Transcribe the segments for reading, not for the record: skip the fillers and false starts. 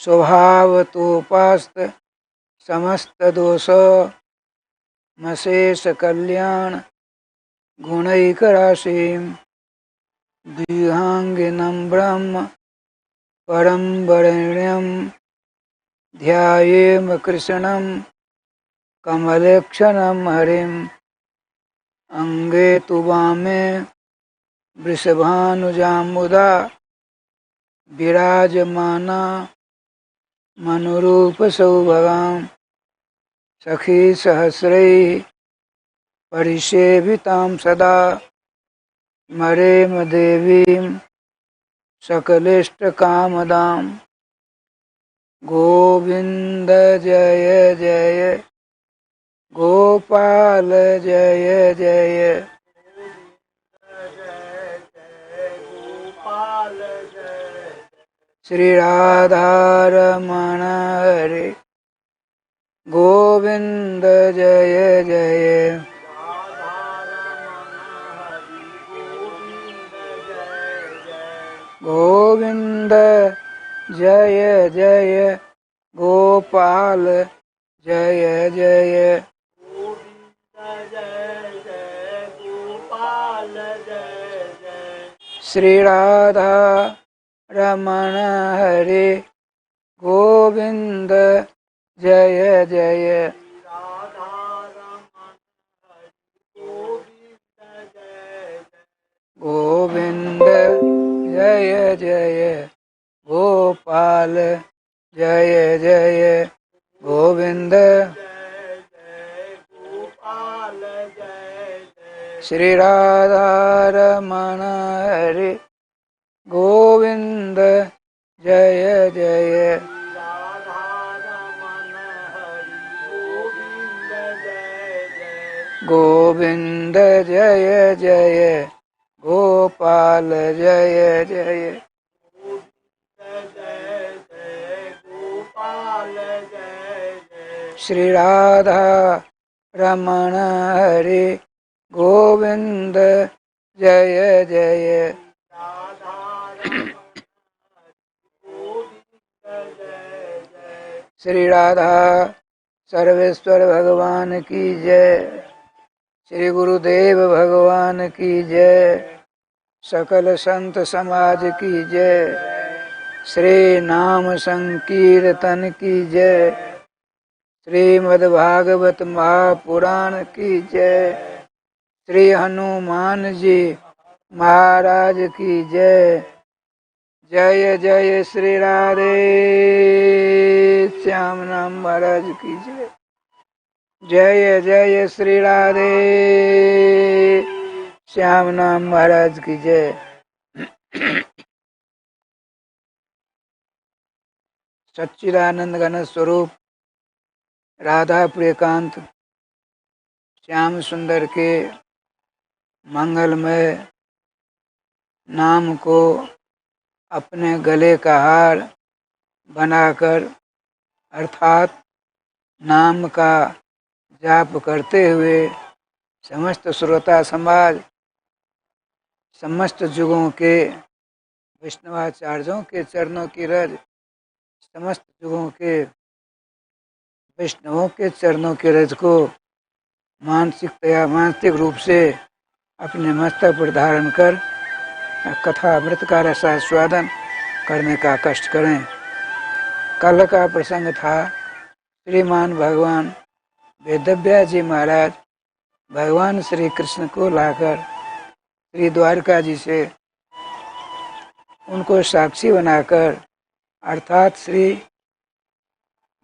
स्वभावतोपास्त समस्त दोष मशेष कल्याण गुणैकराशिं द्विहांगिनं ब्रह्म परं वरेण्यं ध्यायेम कृष्णं कमलेक्षणं हरिं अंगे तु वामे वृषभानुजामुदा विराजमाना मनुरूप सौभगां सखी सहस्रैः परिसेवितां सदा स्मरेम देवीं सकलेष्टकामदां। गोविंद जय जय गोपाल जय जय श्री राधा रमण हरे गोविंद जय जय गोविंद जय जय गोपाल जय जय श्री राधा रमण हरे गोविंद जय जय गोविंद जय जय गोपाल जय जय गोविंद श्री राधा रमण हरे गोविंद जय जय गोविंद जय जय गोपाल जय जय श्री राधा रमण हरे गोविंद जय जय श्री राधा सर्वेश्वर भगवान की जय। श्री गुरुदेव भगवान की जय। सकल संत समाज की जय। श्री नाम संकीर्तन की जय। श्रीमद्भागवत महापुराण की जय। श्री हनुमान जी महाराज की जय। जय जय श्री राधे श्याम नाम महाराज की जय। जय जय श्री राधे श्याम नाम महाराज की जय। सच्चिदानंद घन स्वरूप राधा प्रियकांत श्याम सुंदर के मंगलमय नाम को अपने गले का हार बनाकर अर्थात नाम का जाप करते हुए समस्त श्रोता समाज समस्त युगों के वैष्णवाचार्यों के चरणों की रज समस्त युगों के वैष्णवों के चरणों की रज को मानसिक रूप से अपने मस्तक पर धारण कर कथा अमृत का रसास्वादन करने का कष्ट करें। कल का प्रसंग था श्रीमान भगवान वेदव्यास जी महाराज भगवान श्री कृष्ण को लाकर श्री द्वारका जी से उनको साक्षी बनाकर अर्थात श्री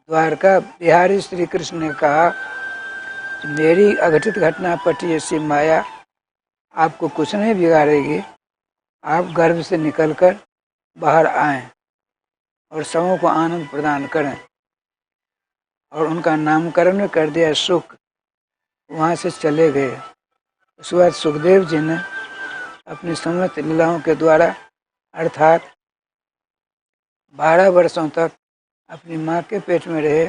द्वारका बिहारी श्री कृष्ण ने कहा मेरी अघटित घटना पटी ऐसी माया आपको कुछ नहीं बिगाड़ेगी। आप गर्भ से निकलकर बाहर आएं और सबों को आनंद प्रदान करें। और उनका नामकरण कर दिया सुख। वहाँ से चले गए। उसके बाद सुखदेव जी ने अपनी समस्त लीलाओं के द्वारा अर्थात 12 वर्षों तक अपनी माँ के पेट में रहे।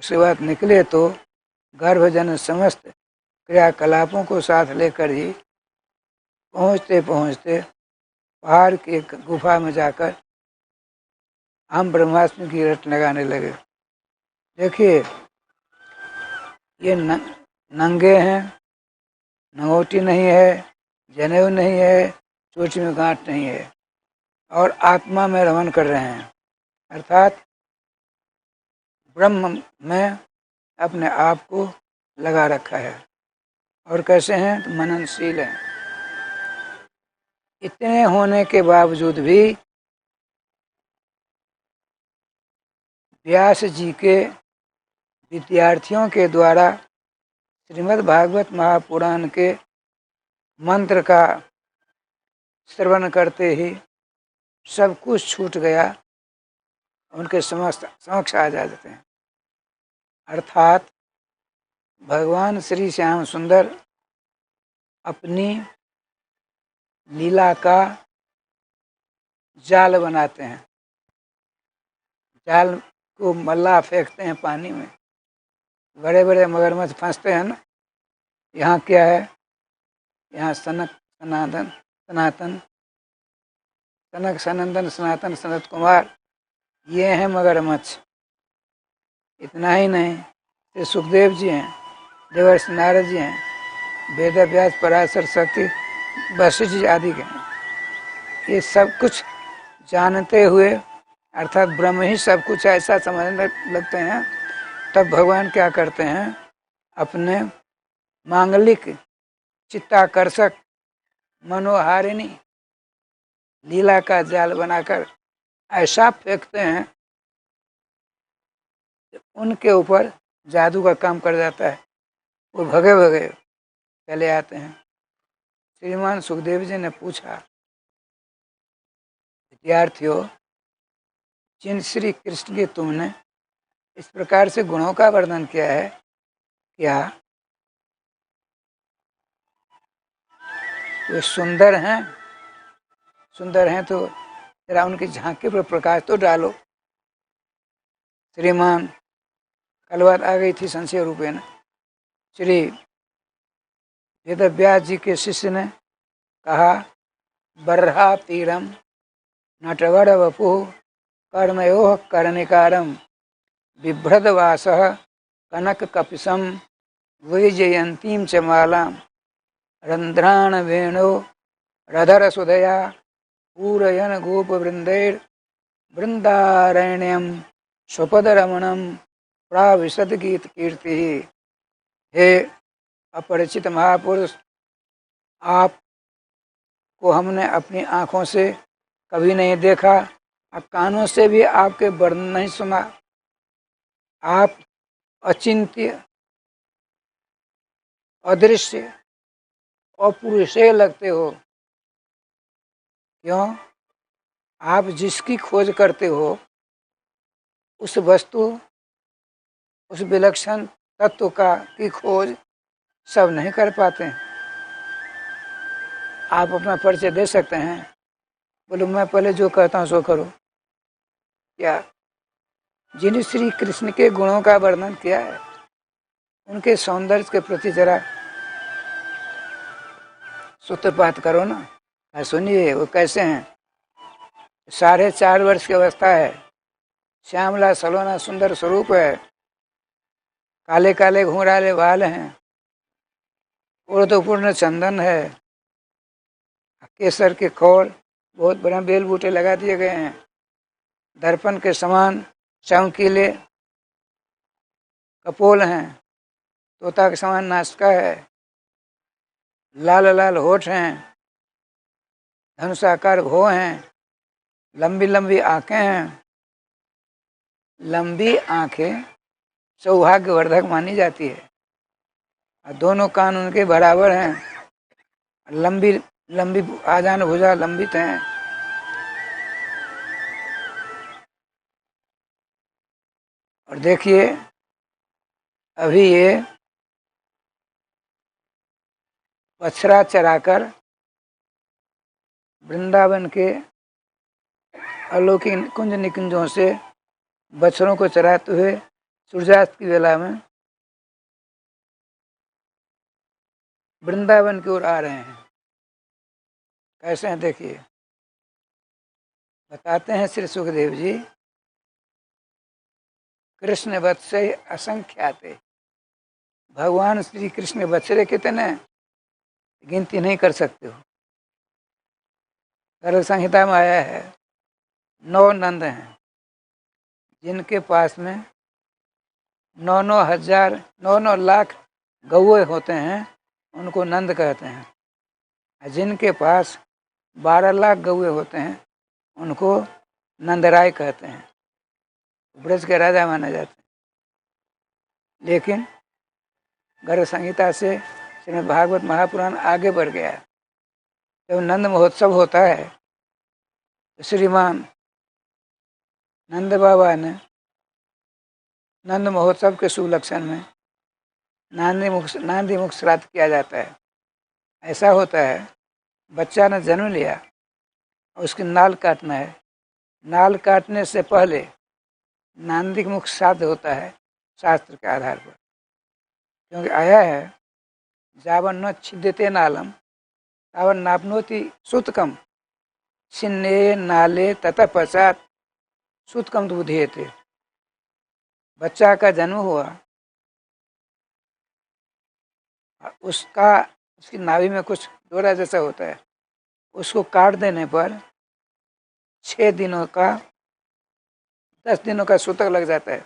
उसके बाद निकले तो गर्भजन समस्त क्रियाकलापों को साथ लेकर ही पहुँचते पहुँचते पहाड़ की एक गुफा में जाकर हम ब्रह्मास्त्र की रट लगाने लगे। देखिए ये नंगे हैं, नंगोटी नहीं है, जनेऊ नहीं है, चोटी में गांठ नहीं है, और आत्मा में रमन कर रहे हैं, अर्थात ब्रह्म में अपने आप को लगा रखा है। और कैसे हैं? तो मननशील हैं। इतने होने के बावजूद भी व्यास जी के विद्यार्थियों के द्वारा श्रीमद् भागवत महापुराण के मंत्र का श्रवण करते ही सब कुछ छूट गया, उनके समक्ष आ जाते हैं। अर्थात भगवान श्री श्याम सुंदर अपनी लीला का जाल बनाते हैं। जाल को मल्लाह फेंकते हैं पानी में, बड़े बड़े मगरमच्छ फंसते हैं ना। यहाँ क्या है? यहाँ सनक सनंदन सनातन सनत कुमार, ये हैं मगरमच्छ। इतना ही नहीं, ये सुखदेव जी हैं, देवर्षि नारद जी हैं, वेद व्यास पराशर शक्ति वशिष्ठ जी आदि के हैं। ये सब कुछ जानते हुए, अर्थात ब्रह्म ही सब कुछ ऐसा समझने लगते हैं, तब भगवान क्या करते हैं? अपने मांगलिक चित्ताकर्षक मनोहारिणी लीला का जाल बनाकर ऐसा फेंकते हैं कि उनके ऊपर जादू का काम कर जाता है। वो भगे भगे चले आते हैं। श्रीमान सुखदेव जी ने पूछा, विद्यार्थियों, जिन श्री कृष्ण के तुमने इस प्रकार से गुणों का वर्णन किया है, क्या वे सुंदर हैं? सुंदर हैं तो जरा उनकी झांकी पर प्रकाश तो डालो। श्रीमान, कल बात आ गई थी संशय रूपेण। श्री वेदव्यास जी के शिष्य ने कहा, बर्हा तीरम नटवर वपु कर्मयो कर्णिकारम बिभ्रदवास कनक कपिशम वैजयंतीम च मालाम रंध्राण वेणो रधर सुदया पूरयन गोप वृंदैर वृंदारण्यम स्वपद रमणम प्राविशद गीत कीर्ति। हे अपरिचित महापुरुष, आपको हमने अपनी आंखों से कभी नहीं देखा और कानों से भी आपके वर्णन नहीं सुना। आप अचिंत्य, अदृश्य, अपुरुषेय लगते हो। क्यों? आप जिसकी खोज करते हो, उस वस्तु, उस विलक्षण तत्व की खोज सब नहीं कर पाते हैं। आप अपना परिचय दे सकते हैं, बोलो मैं पहले जो कहता हूँ सो करो। क्या? जिन श्री कृष्ण के गुणों का वर्णन किया है, उनके सौंदर्य के प्रति जरा सूत्रपात करो ना। सुनिए वो कैसे हैं। 4.5 वर्ष की अवस्था है, श्यामला सलोना सुंदर स्वरूप है, काले काले घुंघराले बाल हैं, पूर्ण चंदन है, केसर के खोर, बहुत बड़े बेल बूटे लगा दिए गए हैं, दर्पण के समान चमकीले कपोल हैं, तोता के समान नासिका है, लाल लाल होठ हैं, धनुषाकार भौं हैं, लंबी लंबी आंखें हैं। लंबी आंखें सौभाग्यवर्धक मानी जाती है, और दोनों कान उनके बराबर हैं, लंबी लंबी आजान भुजा लंबित हैं। और देखिए अभी ये बछड़ा चराकर वृंदावन के अलौकिक कुंज निकुंजों से बछड़ों को चराते हुए सूर्यास्त की वेला में वृंदावन की ओर आ रहे हैं। कैसे हैं देखिए। बताते हैं श्री सुखदेव जी, कृष्ण वत्से असंख्याते। भगवान श्री कृष्ण बछड़े कितने, गिनती नहीं कर सकते हो। गर्ग संहिता में आया है 9 नंद हैं जिनके पास में 9,9,000 9 लाख गौए होते हैं, उनको नंद कहते हैं। जिनके पास 12 लाख गौए होते हैं उनको नंदराय कहते हैं। ब्रज के राजा माने जाते हैं। लेकिन गर्ग संहिता से श्रीमद् भागवत महापुराण आगे बढ़ गया। जब नंद महोत्सव होता है तो श्रीमान नंद बाबा ने नंद महोत्सव के शुभ लक्षण में नांदी मुख श्राद्ध किया जाता है। ऐसा होता है, बच्चा ने जन्म लिया और उसकी नाल काटना है। नाल काटने से पहले नांदी मुख श्राद्ध होता है शास्त्र के आधार पर, क्योंकि आया है जावन न छिद्यते नालम तावन नापनोति सुतकम छिन्ने नाले तथा पश्चात सुतकम बुधेते। बच्चा का जन्म हुआ, उसकी नाभि में कुछ डोरा जैसा होता है, उसको काट देने पर 6 दिनों का 10 दिनों का सूतक लग जाता है,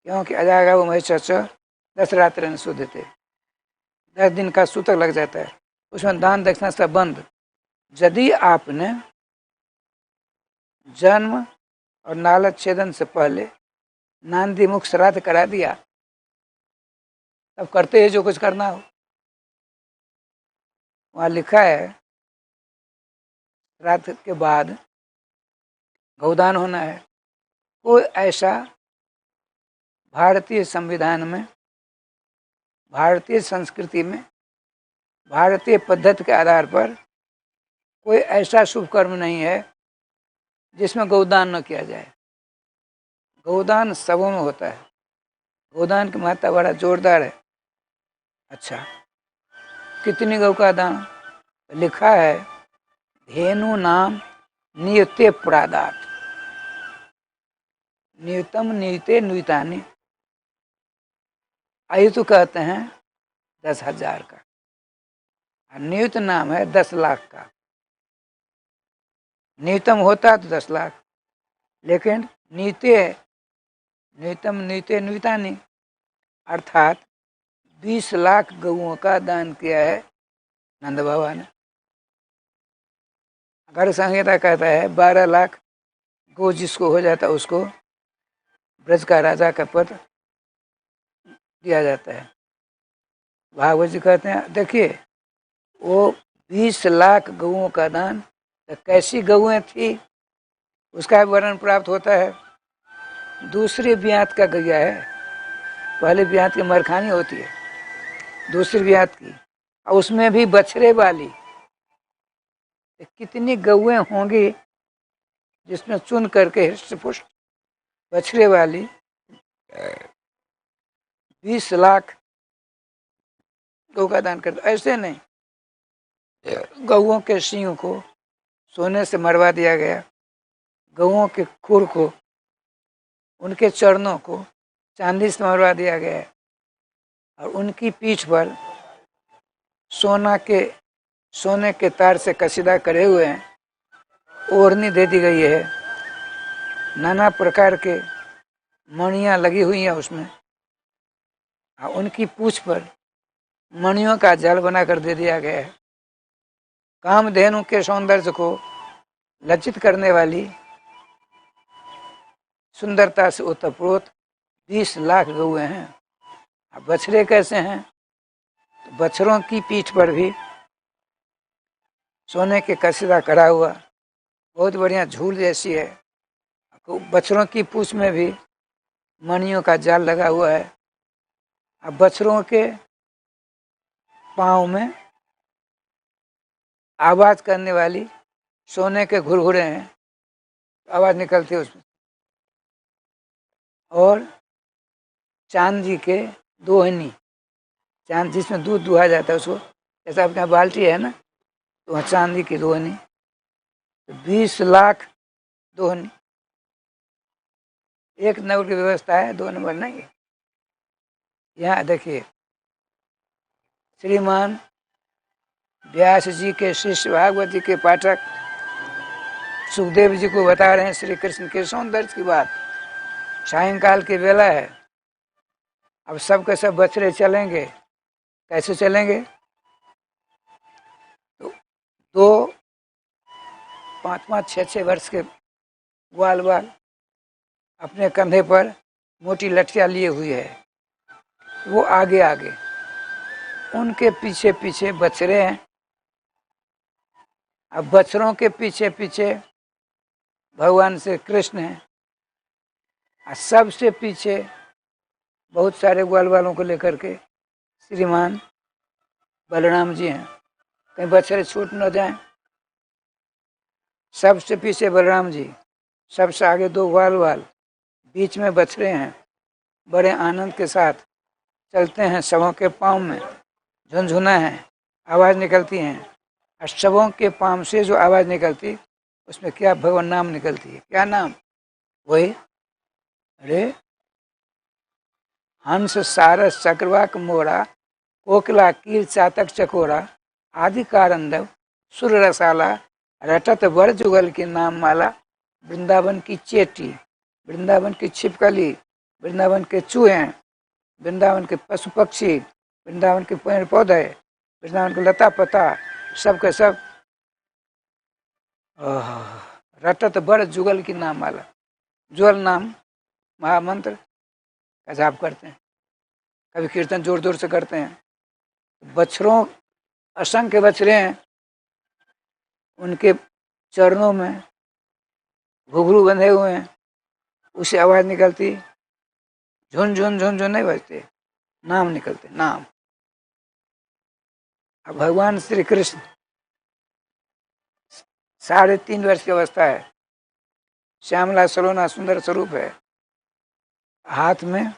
क्योंकि अजागा वो महेश 10 रात्र शुद्ध थे। 10 दिन का सूतक लग जाता है, उसमें दान दक्षिणा सब बंद। यदि आपने जन्म और नालक छेदन से पहले नांदी मुख श्राद्ध करा दिया, तब करते हैं जो कुछ करना हो। वहाँ लिखा है श्राद्ध के बाद गौदान होना है। कोई ऐसा भारतीय संविधान में, भारतीय संस्कृति में, भारतीय पद्धति के आधार पर कोई ऐसा शुभ कर्म नहीं है जिसमें गौदान न किया जाए। गौदान सबों में होता है। गौदान की महत्ता बड़ा जोरदार है। अच्छा, कितनी गौ का दान? लिखा है धेनु नाम नियुते प्रादात नियुतम नियुते नुतानी। आयुतु कहते हैं 10,000 का, और नियुत नाम है 10 लाख का। न्यूतम होता तो 10 लाख, लेकिन नीते न्यूतम नीते न्यूतानी अर्थात 20 लाख गौओं का दान किया है नंद बाबा ने। गर्ग संहिता कहता है 12 लाख गौ जिसको हो जाता है उसको ब्रज का राजा का पद दिया जाता है। भागवत जी कहते हैं, देखिए वो 20 लाख गौओं का दान, तो कैसी गौएं थी उसका वर्णन प्राप्त होता है। दूसरी ब्यात का गैया है, पहले ब्यात की मरखानी होती है, दूसरी ब्यात की, और उसमें भी बछड़े वाली। कितनी गौएं होंगी जिसमें चुन करके हृष्टपुष्ट बछड़े वाली 20 लाख गौ का दान करता। ऐसे नहीं, गौओं के सींग को सोने से मरवा दिया गया, गौओं के खुर को, उनके चरणों को चांदी से मरवा दिया गया है, और उनकी पीठ पर सोने के तार से कसीदा करे हुए हैं। ओढ़नी दे दी गई है, नाना प्रकार के मणियाँ लगी हुई हैं उसमें, और उनकी पूंछ पर मणियों का जाल बनाकर दे दिया गया है। कामधेनु के सौंदर्य को लज्जित करने वाली सुंदरता से ओतप्रोत 20 लाख गौएं हैं। अब बछड़े कैसे हैं? तो बछड़ों की पीठ पर भी सोने के कसीदा करा हुआ बहुत बढ़िया झूल जैसी है। बछड़ों की पूंछ में भी मणियों का जाल लगा हुआ है। अब बछड़ों के पाँव में आवाज करने वाली सोने के घुरघुरे हैं, आवाज निकलती है उसमें। और चांदी के दोहनी, चांद जिसमें दूध दुहा जाता है उसको, जैसा अपना बाल्टी है ना, तो वहाँ चांदी की दोहनी, तो 20 लाख दोहनी। एक नंबर की व्यवस्था है, 2 नंबर नहीं। यहाँ देखिए, श्रीमान व्यास जी के शिष्य भागवती के पाठक सुखदेव जी को बता रहे हैं श्री कृष्ण के सौंदर्य की बात। सायंकाल की बेला है, अब सब के सब बछड़े चलेंगे, कैसे चलेंगे? तो 2, 5-5, 6-6 वर्ष के ग्वाल बाल अपने कंधे पर मोटी लठियां लिए हुए है, वो आगे आगे, उनके पीछे पीछे बछड़े हैं। अब बछड़ों के पीछे पीछे भगवान श्री कृष्ण हैं, और सबसे पीछे बहुत सारे ग्वाल बालों को लेकर के श्रीमान बलराम जी हैं, कहीं बछड़े छूट न जाएं। सबसे पीछे बलराम जी, सबसे आगे 2 ग्वाल बाल, बीच में बछड़े हैं। बड़े आनंद के साथ चलते हैं, सबों के पाँव में झुनझुना है, आवाज़ निकलती हैं, और सबों के पाँव से जो आवाज़ निकलती उसमें क्या भगवान नाम निकलती है। क्या नाम? वही अरे हंस सारस चक्रवाक मोरा, कोकिला कीर चातक चकोरा, आदि कारंदव सुर रसाला, रटत वर जुगल की नाम माला, वृंदावन की चेटी, वृंदावन की छिपकली, वृंदावन के चूहे, वृंदावन के पशु पक्षी, वृंदावन के पेड़ पौधे, वृंदावन के लता पता, सब के सब रटत वर जुगल की नाम माला। जुगल नाम महामंत्र का जाप करते हैं, कभी कीर्तन जोर जोर से करते हैं। बछड़ों, असंख्य बछड़े हैं, उनके चरणों में घुघरू बंधे हुए हैं, उसे आवाज निकलती, झुन झुन झुन झुन नहीं बजते, नाम निकलते, नाम। अब भगवान श्री कृष्ण 3.5 वर्ष की अवस्था है, श्यामला सलोना सुंदर स्वरूप है, हाथ में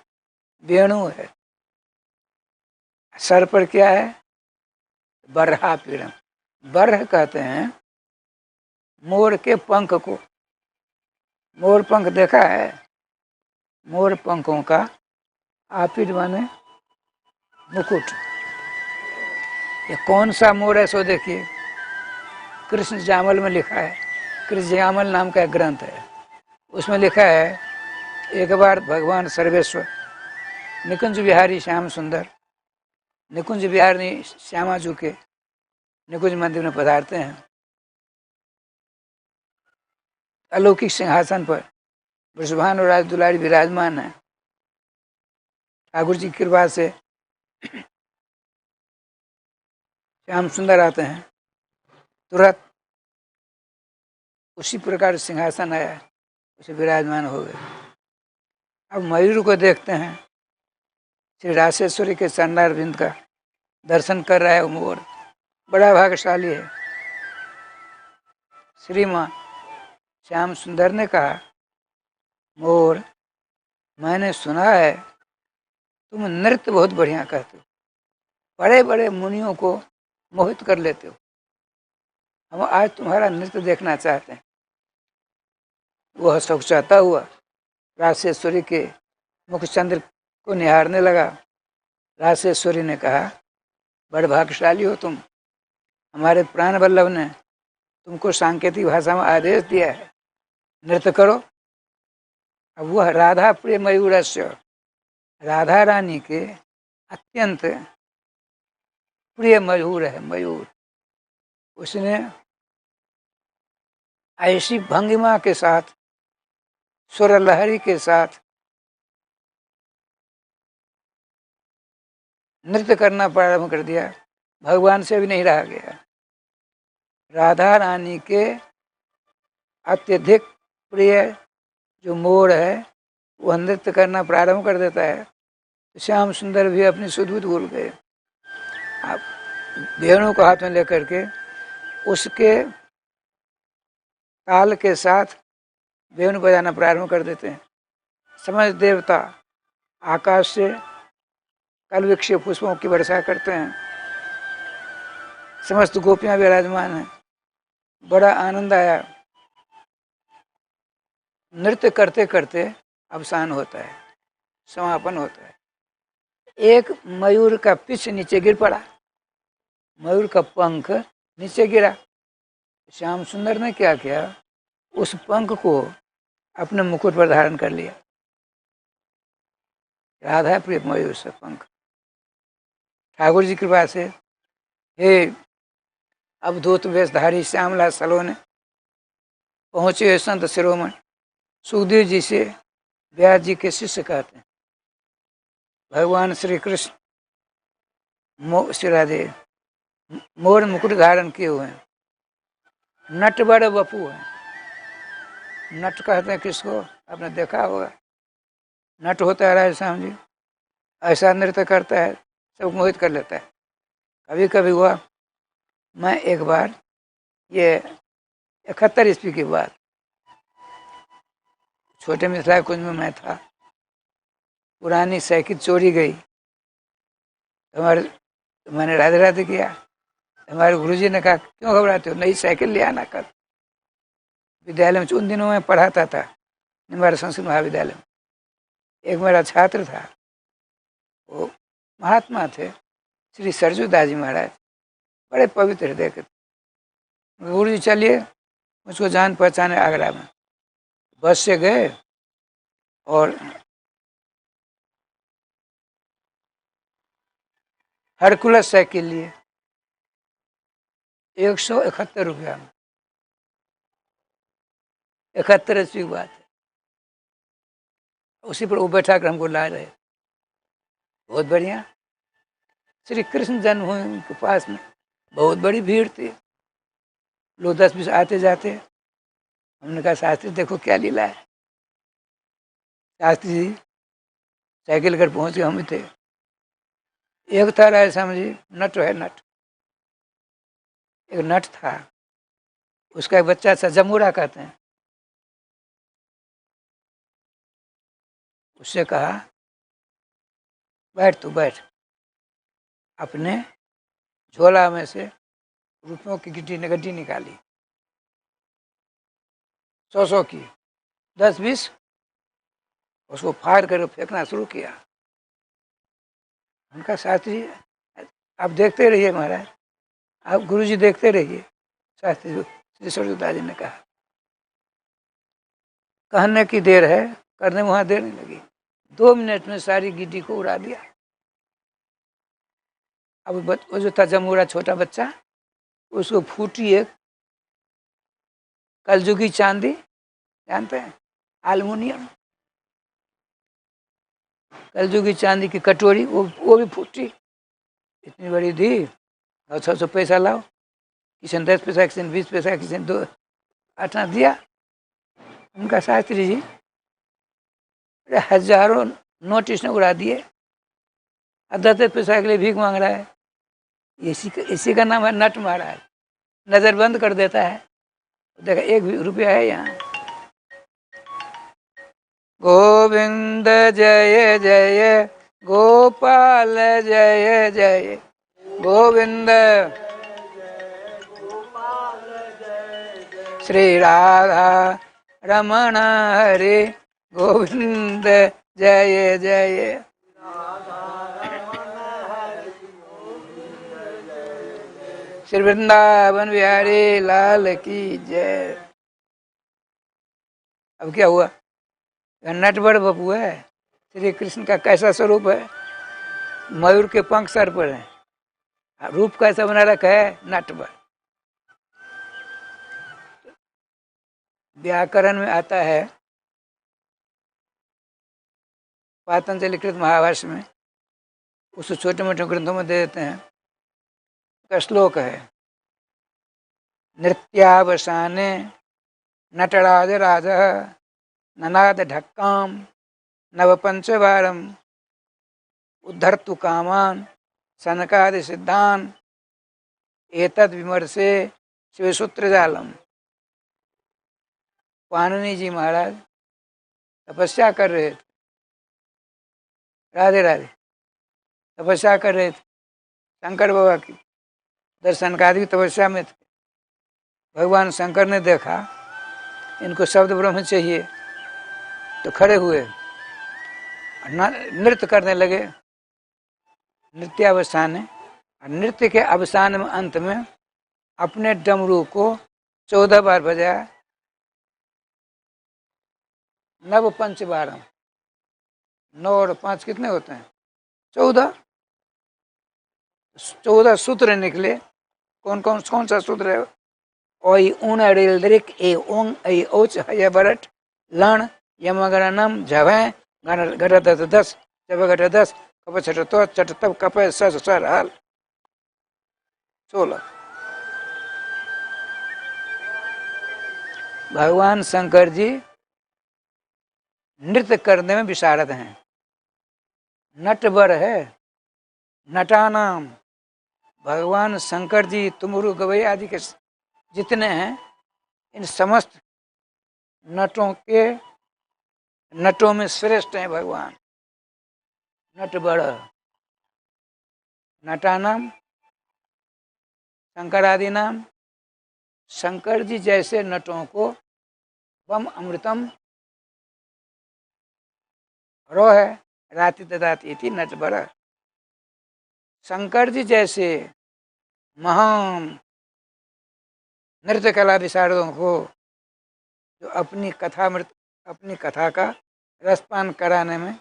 वेणु है, सर पर क्या है? बरहा पीड़म। बरह कहते हैं मोर के पंख को। मोर पंख देखा है? मोर पंखों का आपिड माने मुकुट। ये कौन सा मोर है सो देखिए, कृष्ण जामल में लिखा है, कृष्ण जामल नाम का एक ग्रंथ है, उसमें लिखा है एक बार भगवान सर्वेश्वर निकुंज बिहारी श्याम सुंदर, निकुंज बिहारी श्यामा जी के निकुंज मंदिर में पधारते हैं। अलौकिक सिंहासन पर वृषभान और राज दुलारी विराजमान है। ठाकुर जी की कृपा से श्याम सुंदर आते हैं, तुरंत उसी प्रकार सिंहासन आया, उसे विराजमान हो गए। अब मयूर को देखते हैं, श्री रासेश्वरी के चरणारविंद का दर्शन कर रहा है मोर, बड़ा भाग्यशाली है। श्रीमान श्याम सुंदर ने कहा, मोर मैंने सुना है तुम नृत्य बहुत बढ़िया करते हो, बड़े बड़े मुनियों को मोहित कर लेते हो, हम आज तुम्हारा नृत्य देखना चाहते हैं। वह सौचाता हुआ रासेश्वरी के मुखचंद्र को निहारने लगा। रासेश्वरी ने कहा, बड़ भाग्यशाली हो तुम, हमारे प्राण वल्लभ ने तुमको सांकेतिक भाषा में आदेश दिया है, नृत्य करो। अब वह राधा प्रिय मयूरस्य, राधा रानी के अत्यंत प्रिय मयूर है मयूर। उसने ऐसी भंगिमा के साथ, सुर लहरी के साथ नृत्य करना प्रारंभ कर दिया, भगवान से भी नहीं रहा गया। राधा रानी के अत्यधिक प्रिय जो मोर है वह नृत्य करना प्रारंभ कर देता है। श्याम सुंदर भी अपनी सुध-बुध भूल गए। आप वेणु को हाथ में लेकर के उसके ताल के साथ वेणु बजाना प्रारंभ कर देते हैं। समस्त देवता आकाश से कलवृक्षीय पुष्पों की वर्षा करते हैं, समस्त गोपियां विराजमान हैं, बड़ा आनंद आया। नृत्य करते करते अवसान होता है, समापन होता है। एक मयूर का पिछ नीचे गिर पड़ा, मयूर का पंख नीचे गिरा। श्याम सुंदर ने क्या किया, उस पंख को अपने मुकुट पर धारण कर लिया। राधा प्रिय मयूर से पंख। ठाकुर जी कृपा से हे अवधूत वेशधारी श्यामला सलोने पहुंचे संत शिरोमणि। सुखदेव जी से व्यास जी के शिष्य कहते हैं, भगवान श्री कृष्ण श्री राधे मोर मुकुट धारण किए हुए हैं, नट बड़ बपू है। नट कहते हैं किसको, आपने देखा होगा, नट होता है राधे श्याम जी, ऐसा नृत्य करता है सब मोहित कर लेता है। कभी कभी हुआ, मैं एक बार, ये 71 ईस्वी की बात, छोटे मिथिला कुंज में मैं था, पुरानी साइकिल चोरी गई। हमारे मैंने राधे राधे किया। हमारे गुरुजी ने कहा क्यों घबराते हो, नई साइकिल ले आना कल। विद्यालय में उन दिनों में पढ़ाता था, हमारे संस्कृत महाविद्यालय में। एक मेरा छात्र था, वो महात्मा थे, श्री सरजू दास जी महाराज, बड़े पवित्र हृदय के। गुरु जी चलिए, मुझको जान पहचाने आगरा में। बस से गए और हरकुलस साइकिल लिए 171 रुपया में। 71 ईस्वी की बात है। उसी पर वो बैठा कर हमको ला रहे, बहुत बढ़िया। श्री कृष्ण जन्मभूमि के पास में बहुत बड़ी भीड़ थी, लोग 10-20 आते जाते। हमने कहा शास्त्री देखो क्या लीला है। शास्त्री जी साइकिल कर पहुंचे, हम थे। एक था राय समझी, नट है नट, एक नट था, उसका एक बच्चा था, जमूरा कहते हैं। उससे कहा बैठ तू बैठ। अपने झोला में से रुपयों की गड्डी निकाली, 100 की, 10-20, उसको फाड़ कर फेंकना शुरू किया। उनका शास्त्री आप देखते रहिए महाराज, आप गुरुजी देखते रहिए। शास्त्री श्री सरस्वती जी ने कहा कहने की देर है, करने में वहां देर नहीं लगी, 2 मिनट में सारी गिड्डी को उड़ा दिया। अब वो जो था जमूरा छोटा बच्चा, उसको फूटी एक कलजुगी चांदी, जानते हैं, एल्युमिनियम कलजुगी चांदी की कटोरी, वो भी फूटी, इतनी बड़ी थी। 600 पैसा लाओ, किसी ने 10 पैसा, किसी ने 20 पैसा, किसी ने 2 8 दिया। उनका शास्त्री जी हजारों नोट इसने उड़ा दिए, 10 पैसा के लिए भीख मांग रहा है। इसी का नाम है नट महाराज। नजर बंद कर देता है, देखा 1 रुपया है यहाँ। गोविंद जय जय गोपाल जय जय गोविंद श्री राधा रमण हरे गोविंद जय जय। श्री वृंदावन बिहारी लाल की जय। अब क्या हुआ, नटवर बपू है, श्री कृष्ण का कैसा स्वरूप है, मयूर के पंख सर पर है, रूप कैसा बना रखा है, नटवर। व्याकरण में आता है, पातंजलि कृत महाभाष्य में, उस छोटे मोटे ग्रंथों में दे देते हैं का श्लोक है, नृत्यावसाने नटराज राज ननाद ढक्काम नव पंचवारम उद्धर्तु कामान सनकादि सिद्धान एतद विमर्शे शिवसूत्र जालम। पाणिनि जी महाराज तपस्या कर रहे थे, राधे राधे, तपस्या कर रहे थे शंकर बाबा की, दर्शन का आदि तपस्या में थे। भगवान शंकर ने देखा इनको शब्द ब्रह्म चाहिए, तो खड़े हुए, नृत्य करने लगे। नृत्यावसान है, नृत्य के अवसान में अंत में अपने डमरू को 14 बार बजाया। नव पंच बारह, 9 और 5 कितने होते हैं? 14। 14 सूत्र निकले। कौन कौन कौन सा सूत्र है? ओई ऊन अड़िल दरिक ए ओंग ए ओच हय बरट लण यमगरणम झवे घट 10 जब घट 10 कप छट तो चट तब कप सस सर हाल 16। भगवान शंकर जी नृत्य करने में विशारद हैं। नटवर है, नटानाम। भगवान शंकर जी तुमरु गवई आदि के जितने हैं, इन समस्त नटों में श्रेष्ठ हैं भगवान। नटवर नटानाम शंकर आदि नाम। शंकर जी जैसे नटों को बम अमृतम रो है राति ददाती थी नटवर। शंकर जी जैसे महान नृत्य कला विशारदों को जो अपनी कथा का रसपान कराने में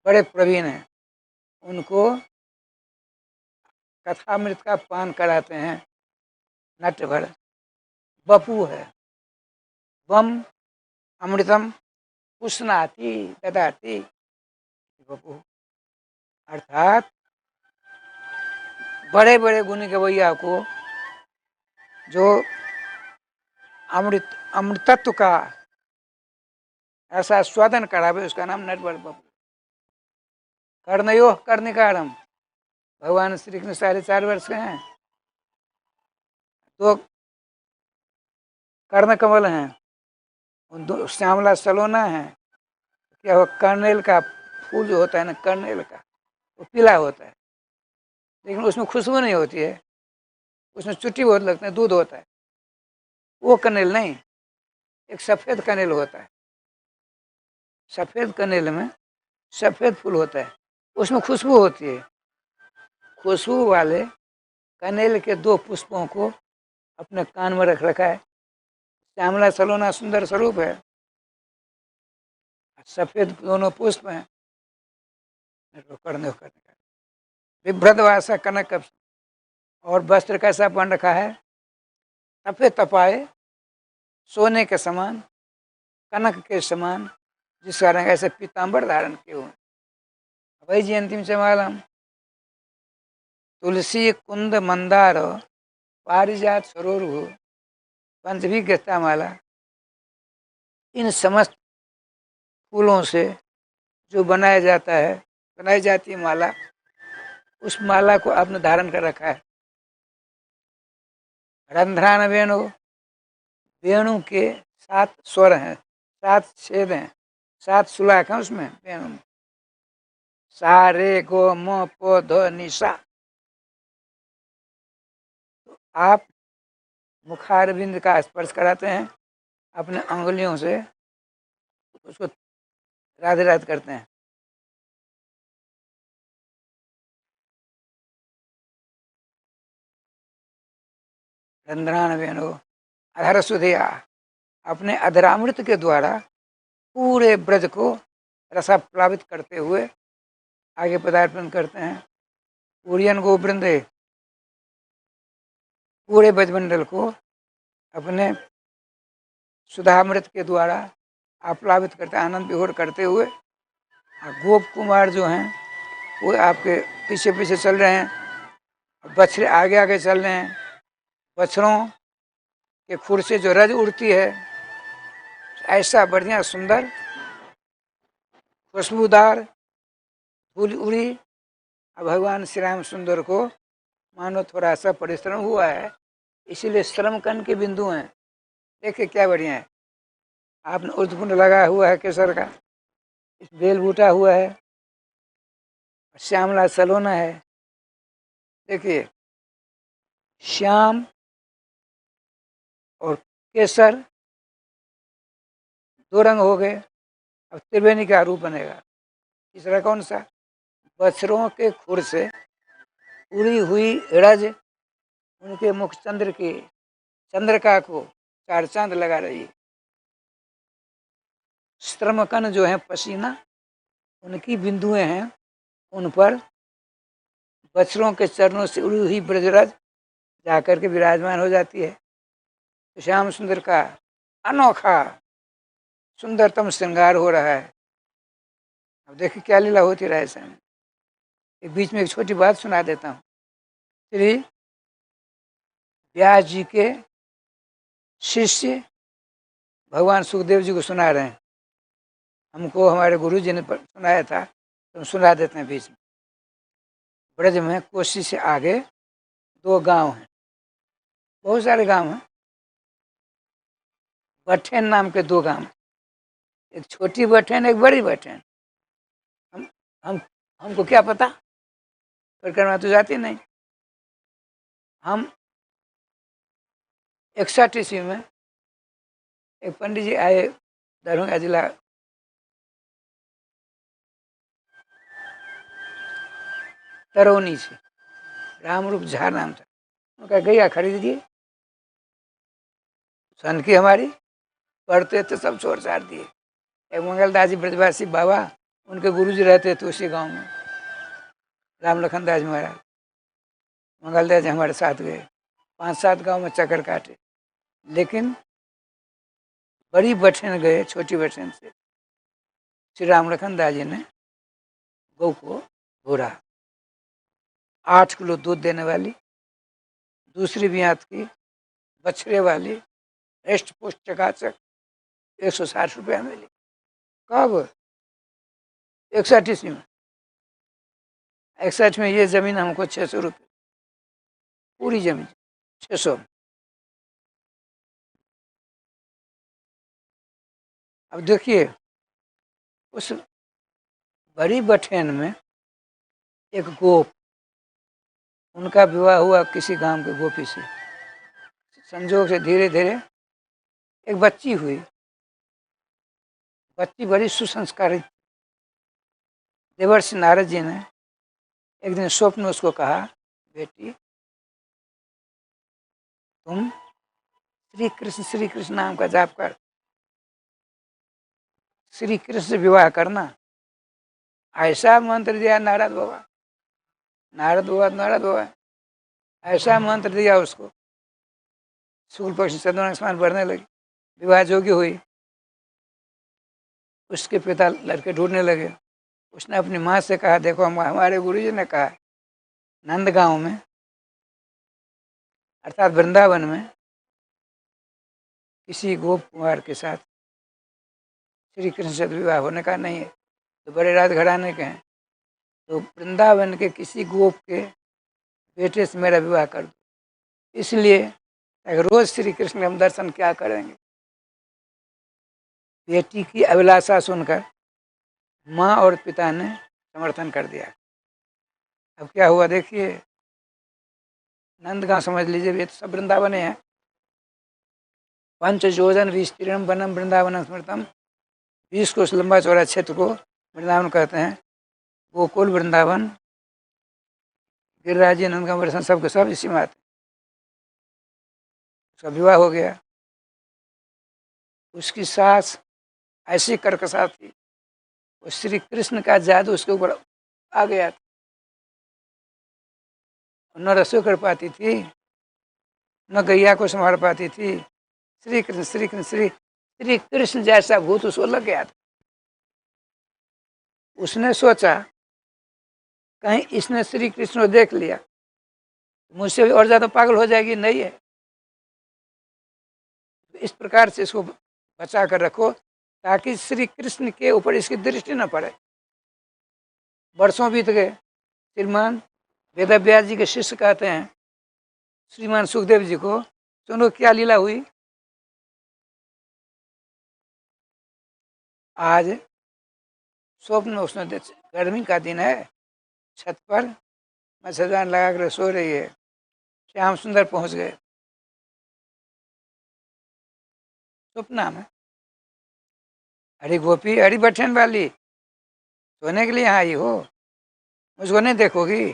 बड़े प्रवीण हैं, उनको कथामृत का पान कराते हैं नटवर। बपू है, बम अमृतम पुष्णाति ददाति। बपू अर्थात बड़े बड़े गुणी गवैया को जो अमृतत्व का ऐसा स्वादन करावे, उसका नाम नटवर बपू। कर्णयो कर्णिकारम। भगवान श्री कृष्ण 4.5 वर्ष के हैं, तो कर्ण कमल हैं, श्यामला सलोना है। क्या वो कर्नेल का फूल जो होता है ना, कर्नेल का, वो पीला होता है, लेकिन उसमें खुशबू नहीं होती है, उसमें चुट्टी बहुत लगता है, दूध होता है। वो कनेल नहीं, एक सफेद कनेल होता है। सफेद कनेल में सफेद फूल होता है, उसमें खुशबू होती है। खुशबू वाले कनेल के 2 पुष्पों को अपने कान में रख रखा है। श्यामला सलोना सुंदर स्वरूप है, सफेद दोनों पुष्प हैं। विभ्रतवासा कनक, और वस्त्र कैसा पहन रखा है? तपे तपाए सोने के समान, कनक के समान, जिसका रंग ऐसे पीताम्बर धारण किए हुए। वही जयंती में मालम तुलसी कुंद मंदार पारिजात सरोरु पंचभिज्ञता माला। इन समस्त फूलों से जो बनाया जाता है, बनाई जाती है माला, उस माला को आपने धारण कर रखा है। रंध्रान वेणु, वेणु के 7 स्वर हैं, 7 छेद हैं, 7 सुलाक हैं उसमें वेणु में। सा रे गो म प ध नि सा। तो आप मुखारविंद का स्पर्श कराते हैं अपने अंगुलियों से, उसको राधे राधे करते हैं। रंध्रान वेणु अधर सुधिया, अपने अधरामृत के द्वारा पूरे ब्रज को रसाप्लावित करते हुए आगे पदार्पण करते हैं। पूरियन गोवृंदे, पूरे ब्रजमंडल को अपने सुधामृत के द्वारा आप्लावित करते, आनंद विभोर करते हुए। गोप कुमार जो हैं वो आपके पीछे पीछे चल रहे हैं, बछड़े आगे आगे चल रहे हैं। बछड़ों के खुर से जो रज उड़ती है, ऐसा बढ़िया सुंदर खुशबूदार धूल उड़ी। भगवान श्री राम सुंदर को मानो थोड़ा सा परिश्रम हुआ है, इसीलिए श्रम कण के बिंदु हैं। देखिए क्या बढ़िया है। आपने उर्धपुंड लगा हुआ है केसर का, इस बेल बूटा हुआ है, श्यामला सलोना है। देखिए श्याम और केसर 2 रंग हो गए, अब त्रिवेणी का रूप बनेगा। तीसरा कौन सा? बछरों के खुर से उड़ी हुई रज, उनके मुख चंद्र की चंद्रका को चार चांद लगा रही है। श्रमकन जो है पसीना, उनकी बिंदुएं हैं, उन पर बछरों के चरणों से उड़ी हुई ब्रजरज जाकर के विराजमान हो जाती है। तो श्याम सुंदर का अनोखा सुंदरतम श्रृंगार हो रहा है। अब देखिए क्या लीला होती रहे समय। एक बीच में एक छोटी बात सुना देता हूँ। श्री व्यास जी के शिष्य भगवान सुखदेव जी को सुना रहे हैं। हमको हमारे गुरु जी ने सुनाया था, तो हम सुना देते हैं बीच में। ब्रज में कोसी से आगे दो गांव हैं, बहुत सारे गांव हैं। बठेन नाम के दो गांव, एक छोटी बठेन, एक बड़ी बठेन। हम हम हमको क्या पता, परिक्रमा तो जाती नहीं। हम 61 ईस्वी में एक पंडित जी आए दरभंगा जिला, तरौनी से, रामरूप झा नाम था। उनका गैया खरीद दिए, सन की हमारी पढ़ते थे, सब छोड़ छाड़ दिए। एक मंगलदास जी ब्रजवासी बाबा, उनके गुरुजी रहते थे उसी गांव में, राम लखन दास महाराज। मंगलदास जी हमारे साथ गए, 5-7 गांव में चक्कर काटे, लेकिन बड़ी बठेन गए, छोटी बठेन से श्री राम लखन दास जी ने गौ को घोड़ा 8 किलो दूध देने वाली, दूसरी ब्यात की बछड़े वाली, हृष्ट पुष्ट चकाचक 160 रुपया मिली। कब? 61 ईस्वी में। 61 में ये जमीन हमको 600 रुपये, पूरी जमीन 600। अब देखिए, उस बड़ी बठेन में एक गोप, उनका विवाह हुआ किसी गांव के गोपी से। संजोग से धीरे धीरे एक बच्ची हुई। बच्ची बड़ी सुसंस्कारित। देवर्षि नारद जी ने एक दिन स्वप्न में उसको कहा, बेटी तुम श्री कृष्ण नाम का जाप कर, श्री कृष्ण से विवाह करना। ऐसा मंत्र दिया नारद बाबा, ऐसा मंत्र दिया उसको, शुक्ल पक्ष चंद्रमा समान बढ़ने लगी, विवाह योग्य हुई। उसके पिता लड़के ढूंढने लगे। उसने अपनी माँ से कहा, देखो हमारे गुरुजी ने कहा, नंदगांव में अर्थात वृंदावन में किसी गोप कुमार के साथ श्री कृष्ण से विवाह होने का नहीं है, तो बड़े राज घराने के हैं, तो वृंदावन के किसी गोप के बेटे से मेरा विवाह कर दो। इसलिए अगर रोज श्री कृष्ण के हम दर्शन क्या करेंगे। बेटी की अभिलाषा सुनकर माँ और पिता ने समर्थन कर दिया। अब क्या हुआ देखिए, नंदगांव समझ लीजिए, ये तो सब वृंदावन है। 5 योजन विस्तीर्णम वनम वृंदावन स्मृतम, 20 कोस लंबा चौड़ा क्षेत्र को वृंदावन कहते हैं। गोकुल, वृंदावन, गिरिराज, नंदगांव, वृषण, सबके सब इसी में आते। उसका विवाह हो गया। उसकी सास ऐसी कर्कशा थी, वो श्री कृष्ण का जादू उसके ऊपर आ गया था। न रसोई कर पाती थी, न गैया को संभाल पाती थी। श्री कृष्ण श्री कृष्ण श्री कृष्ण जैसा भूत उसको लग गया था। उसने सोचा कहीं इसने श्री कृष्ण को देख लिया, मुझसे भी और ज्यादा पागल हो जाएगी, नहीं है। इस प्रकार से इसको बचा कर रखो ताकि श्री कृष्ण के ऊपर इसकी दृष्टि न पड़े। वर्षों बीत गए। श्रीमान वेदव्यास जी के शिष्य कहते हैं श्रीमान सुखदेव जी को, सुनो क्या लीला हुई। आज स्वप्न में उसने, गर्मी का दिन है, छत पर मच्छरदानी लगा कर सो रही है। श्याम सुंदर पहुंच गए स्वप्ना में। अरे गोपी, अरे बटन वाली, सोने के लिए यहाँ आई हो? मुझको नहीं देखोगी?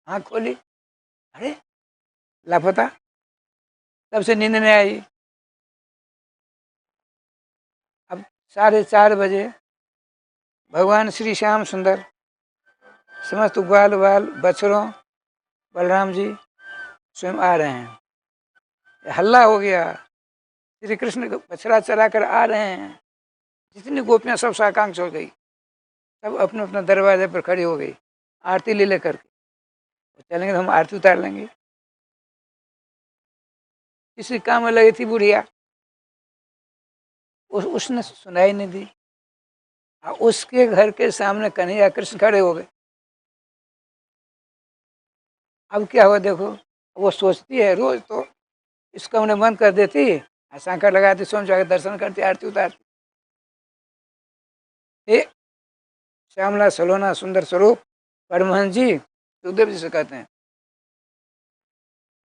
आँख खोली, अरे लापता, तब से नींद नहीं आई। अब 4:30 बजे भगवान श्री श्याम सुंदर समस्त ग्वाल बाल बछड़ों बलराम जी स्वयं आ रहे हैं। हल्ला हो गया, श्री कृष्ण बछड़ा चरा कर आ रहे हैं। जितनी गोपियां सब साकांक्ष हो गई, सब अपने अपने दरवाजे पर खड़ी हो गई, आरती ले लेकर के। चलेंगे तो हम आरती उतार लेंगे। इसी काम में लगी थी बुढ़िया, उसने सुनाई नहीं दी। उसके घर के सामने कन्हैया कृष्ण खड़े हो गए। अब क्या हुआ देखो, वो सोचती है रोज तो इसको हमने बंद कर देती, सांकर लगाती, सोम जाकर दर्शन करती, आरती उतारती। श्यामला सलोना सुंदर स्वरूप परमहंस जी सुखदेव जी से कहते हैं,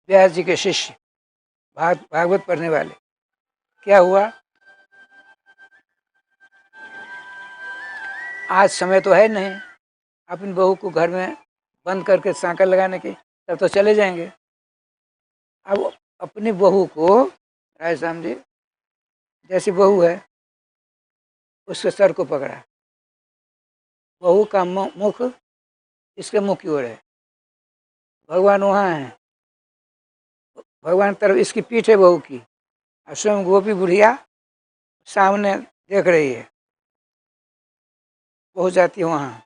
व्यास जी के शिष्य, भागवत पढ़ने वाले। क्या हुआ, आज समय तो है नहीं अपनी बहू को घर में बंद करके सांकर लगाने की, तब तो चले जाएंगे। अब अपनी बहू को, राय श्याम जी जैसी बहू है, उसके सर को पकड़ा। बहू का मुख इसके मुख की ओर है, भगवान वहाँ है, भगवान तरफ इसकी पीठ है बहू की, और स्वयं गोपी बुढ़िया सामने देख रही है। पहुँच जाती है वहाँ,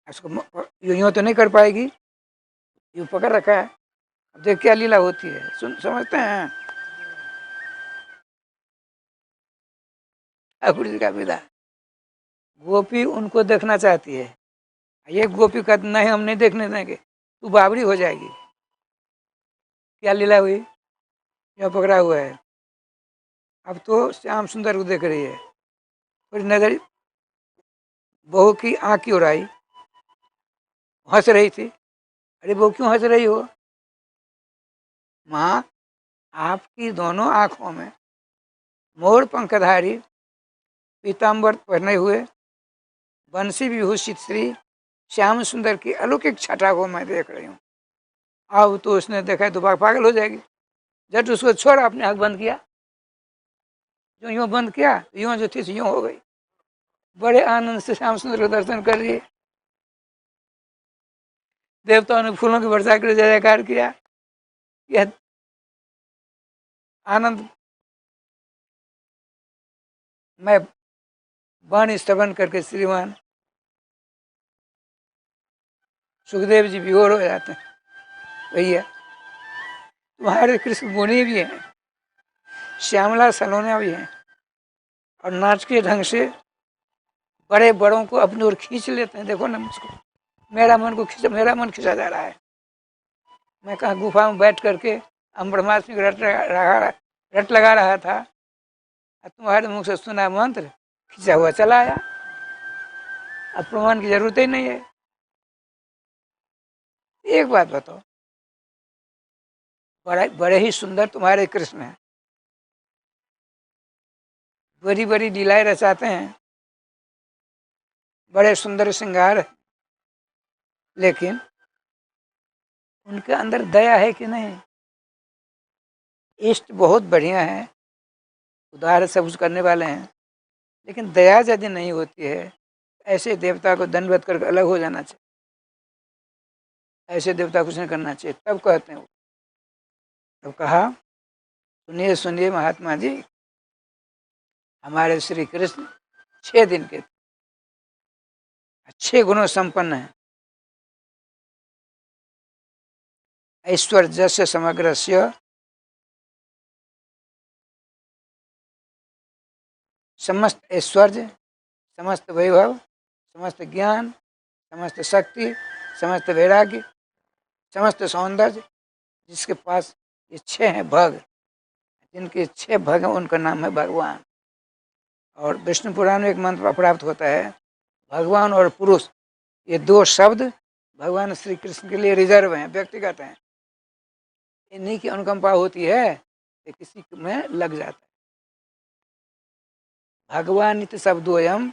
इसको यूँ तो नहीं कर पाएगी, यूँ पकड़ रखा है। अब देख क्या लीला होती है, समझते हैं। ठाकुर जी का विदा, गोपी उनको देखना चाहती है, ये गोपी कहती नहीं हम नहीं देखने देंगे, तू बाबरी हो जाएगी। क्या लीला हुई, यह पकड़ा हुआ है। अब तो श्याम सुंदर को देख रही है, थोड़ी नजर बहू की आँख की ओर आई, हंस रही थी। अरे बहू क्यों हंस रही हो? माँ, आपकी दोनों आंखों में मोर पंखधारी पीताम्बर पहने हुए बंसी विभूषित श्री श्याम सुंदर की अलौकिक छटा को मैं देख रही हूँ। अब तो उसने देखा तो पागल हो जाएगी। जब उसको छोड़ा, अपने आँख बंद किया, जो यूं बंद किया यूं जो थी यूं हो गई। बड़े आनंद से श्याम सुंदर का दर्शन कर रही है। देवताओं ने फूलों की वर्षा कर जय जयकार किया। यह आनंद मैं वाणी स्तवन करके श्रीमान सुखदेव जी विभोर हो जाते हैं। भैया तुम्हारे कृष्ण गुणी भी हैं, श्यामला सलोना भी हैं, और नाच के ढंग से बड़े बड़ों को अपनी ओर खींच लेते हैं। देखो ना, मुझको मेरा मन खींचा जा रहा है। मैं कहा गुफा में बैठ करके हम ब्रह्मास्मि रट लगा रहा था, तुम्हारे मुख से सुना मंत्र खींचा हुआ चला आया। अब प्रमाण की जरूरत ही नहीं है। एक बात बताओ, बड़े ही सुंदर तुम्हारे कृष्ण हैं, बड़ी बड़ी लीलाएं रचाते हैं, बड़े सुंदर श्रृंगार, लेकिन उनके अंदर दया है कि नहीं? इष्ट बहुत बढ़िया है, उदार सब कुछ करने वाले हैं, लेकिन दया यदि नहीं होती है, ऐसे देवता को दंडवत करके अलग हो जाना चाहिए। ऐसे देवता कुछ नहीं करना चाहिए। तब कहते हैं वो, तब कहा सुनिए सुनिए महात्मा जी, हमारे श्री कृष्ण 6 दिन के अच्छे गुणों संपन्न है, ऐश्वर्य समग्रस्य समस्त ऐश्वर्य, समस्त वैभव, समस्त ज्ञान, समस्त शक्ति, समस्त वैराग्य, समस्त सौंदर्य, जिसके पास ये 6 हैं भग, जिनके 6 भग हैं उनका नाम है भगवान। और विष्णु पुराण में एक मंत्र प्राप्त होता है, भगवान और पुरुष, ये 2 शब्द भगवान श्री कृष्ण के लिए रिजर्व हैं, व्यक्तिगत हैं। इन्हीं की अनुकंपा होती है कि किसी में लग जाता है। भगवान इति शब्दोयम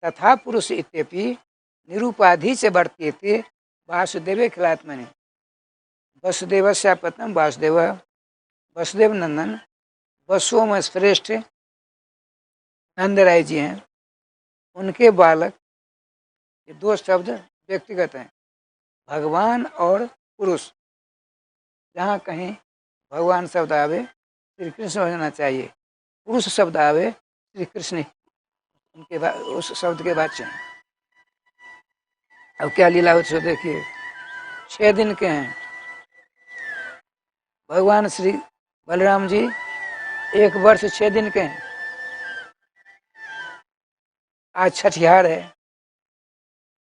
तथा पुरुष इत्यपि निरूपाधि से वर्त्यते वासुदेवे खिलात्मनि। वसुदेवस्य पत्नी वासुदेव, वसुदेव नंदन, वसुओं में श्रेष्ठ नंदराय जी हैं, उनके बालक। ये दो शब्द व्यक्तिगत हैं, भगवान और पुरुष। जहाँ कहीं भगवान शब्द आवे श्री कृष्ण हो जाना चाहिए, पुरुष शब्द आवे श्री कृष्ण उनके उस शब्द के वाच्य हैं। अब क्या लीला होती है देखिए। 6 दिन के हैं भगवान श्री बलराम जी, 1 वर्ष 6 दिन के हैं। आज छठिहार है,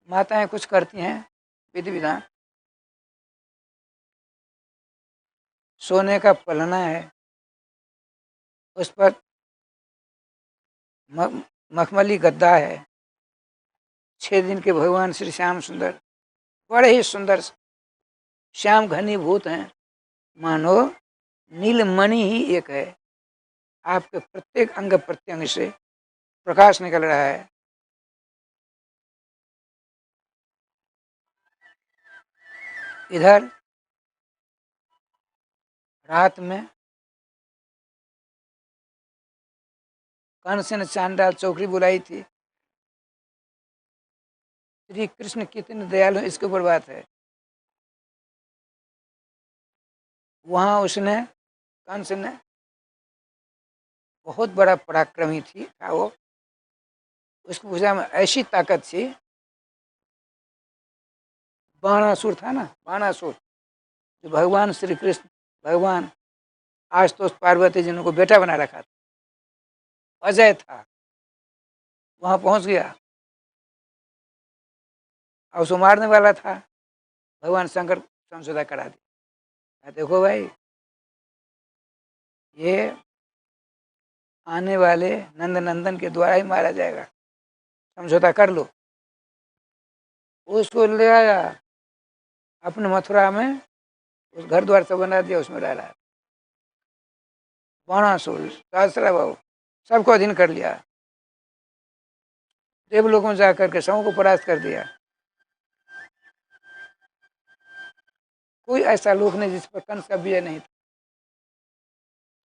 माताएं कुछ करती हैं विधि विधान, सोने का पलना है, उस पर मखमली गद्दा है। 6 दिन के भगवान श्री श्याम सुंदर, बड़े ही सुंदर श्याम घनीभूत हैं, मानो नीलमणि ही एक है। आपके प्रत्येक अंग प्रत्यंग से प्रकाश निकल रहा है। इधर रात में कंस ने चांडाल चौकड़ी बुलाई थी। श्री कृष्ण कितने दयालु, इसके ऊपर बात है। वहां उसने, कंस ने, बहुत बड़ा पराक्रमी था वो, उसकी भुजा में ऐसी ताकत थी। बाणासुर था ना, बाणासुर, जो भगवान श्री कृष्ण, भगवान आज तो पार्वती जी ने उनको बेटा बना रखा था, अजय था, वहां पहुंच गया और उसको मारने वाला था। भगवान शंकर संशोधा करा दिया, देखो भाई ये आने वाले नंद नंदन के द्वारा ही मारा जाएगा, समझौता कर लो। उसको ले आया अपने मथुरा में, उस घर द्वार से बना दिया, उसमें डाला। बाणासुर सहस्रा बाबू सबको अधीन कर लिया, देवलोकों में जाकर के सबों को परास्त कर दिया। कोई ऐसा लोक नहीं जिस पर कंस का विजय नहीं था।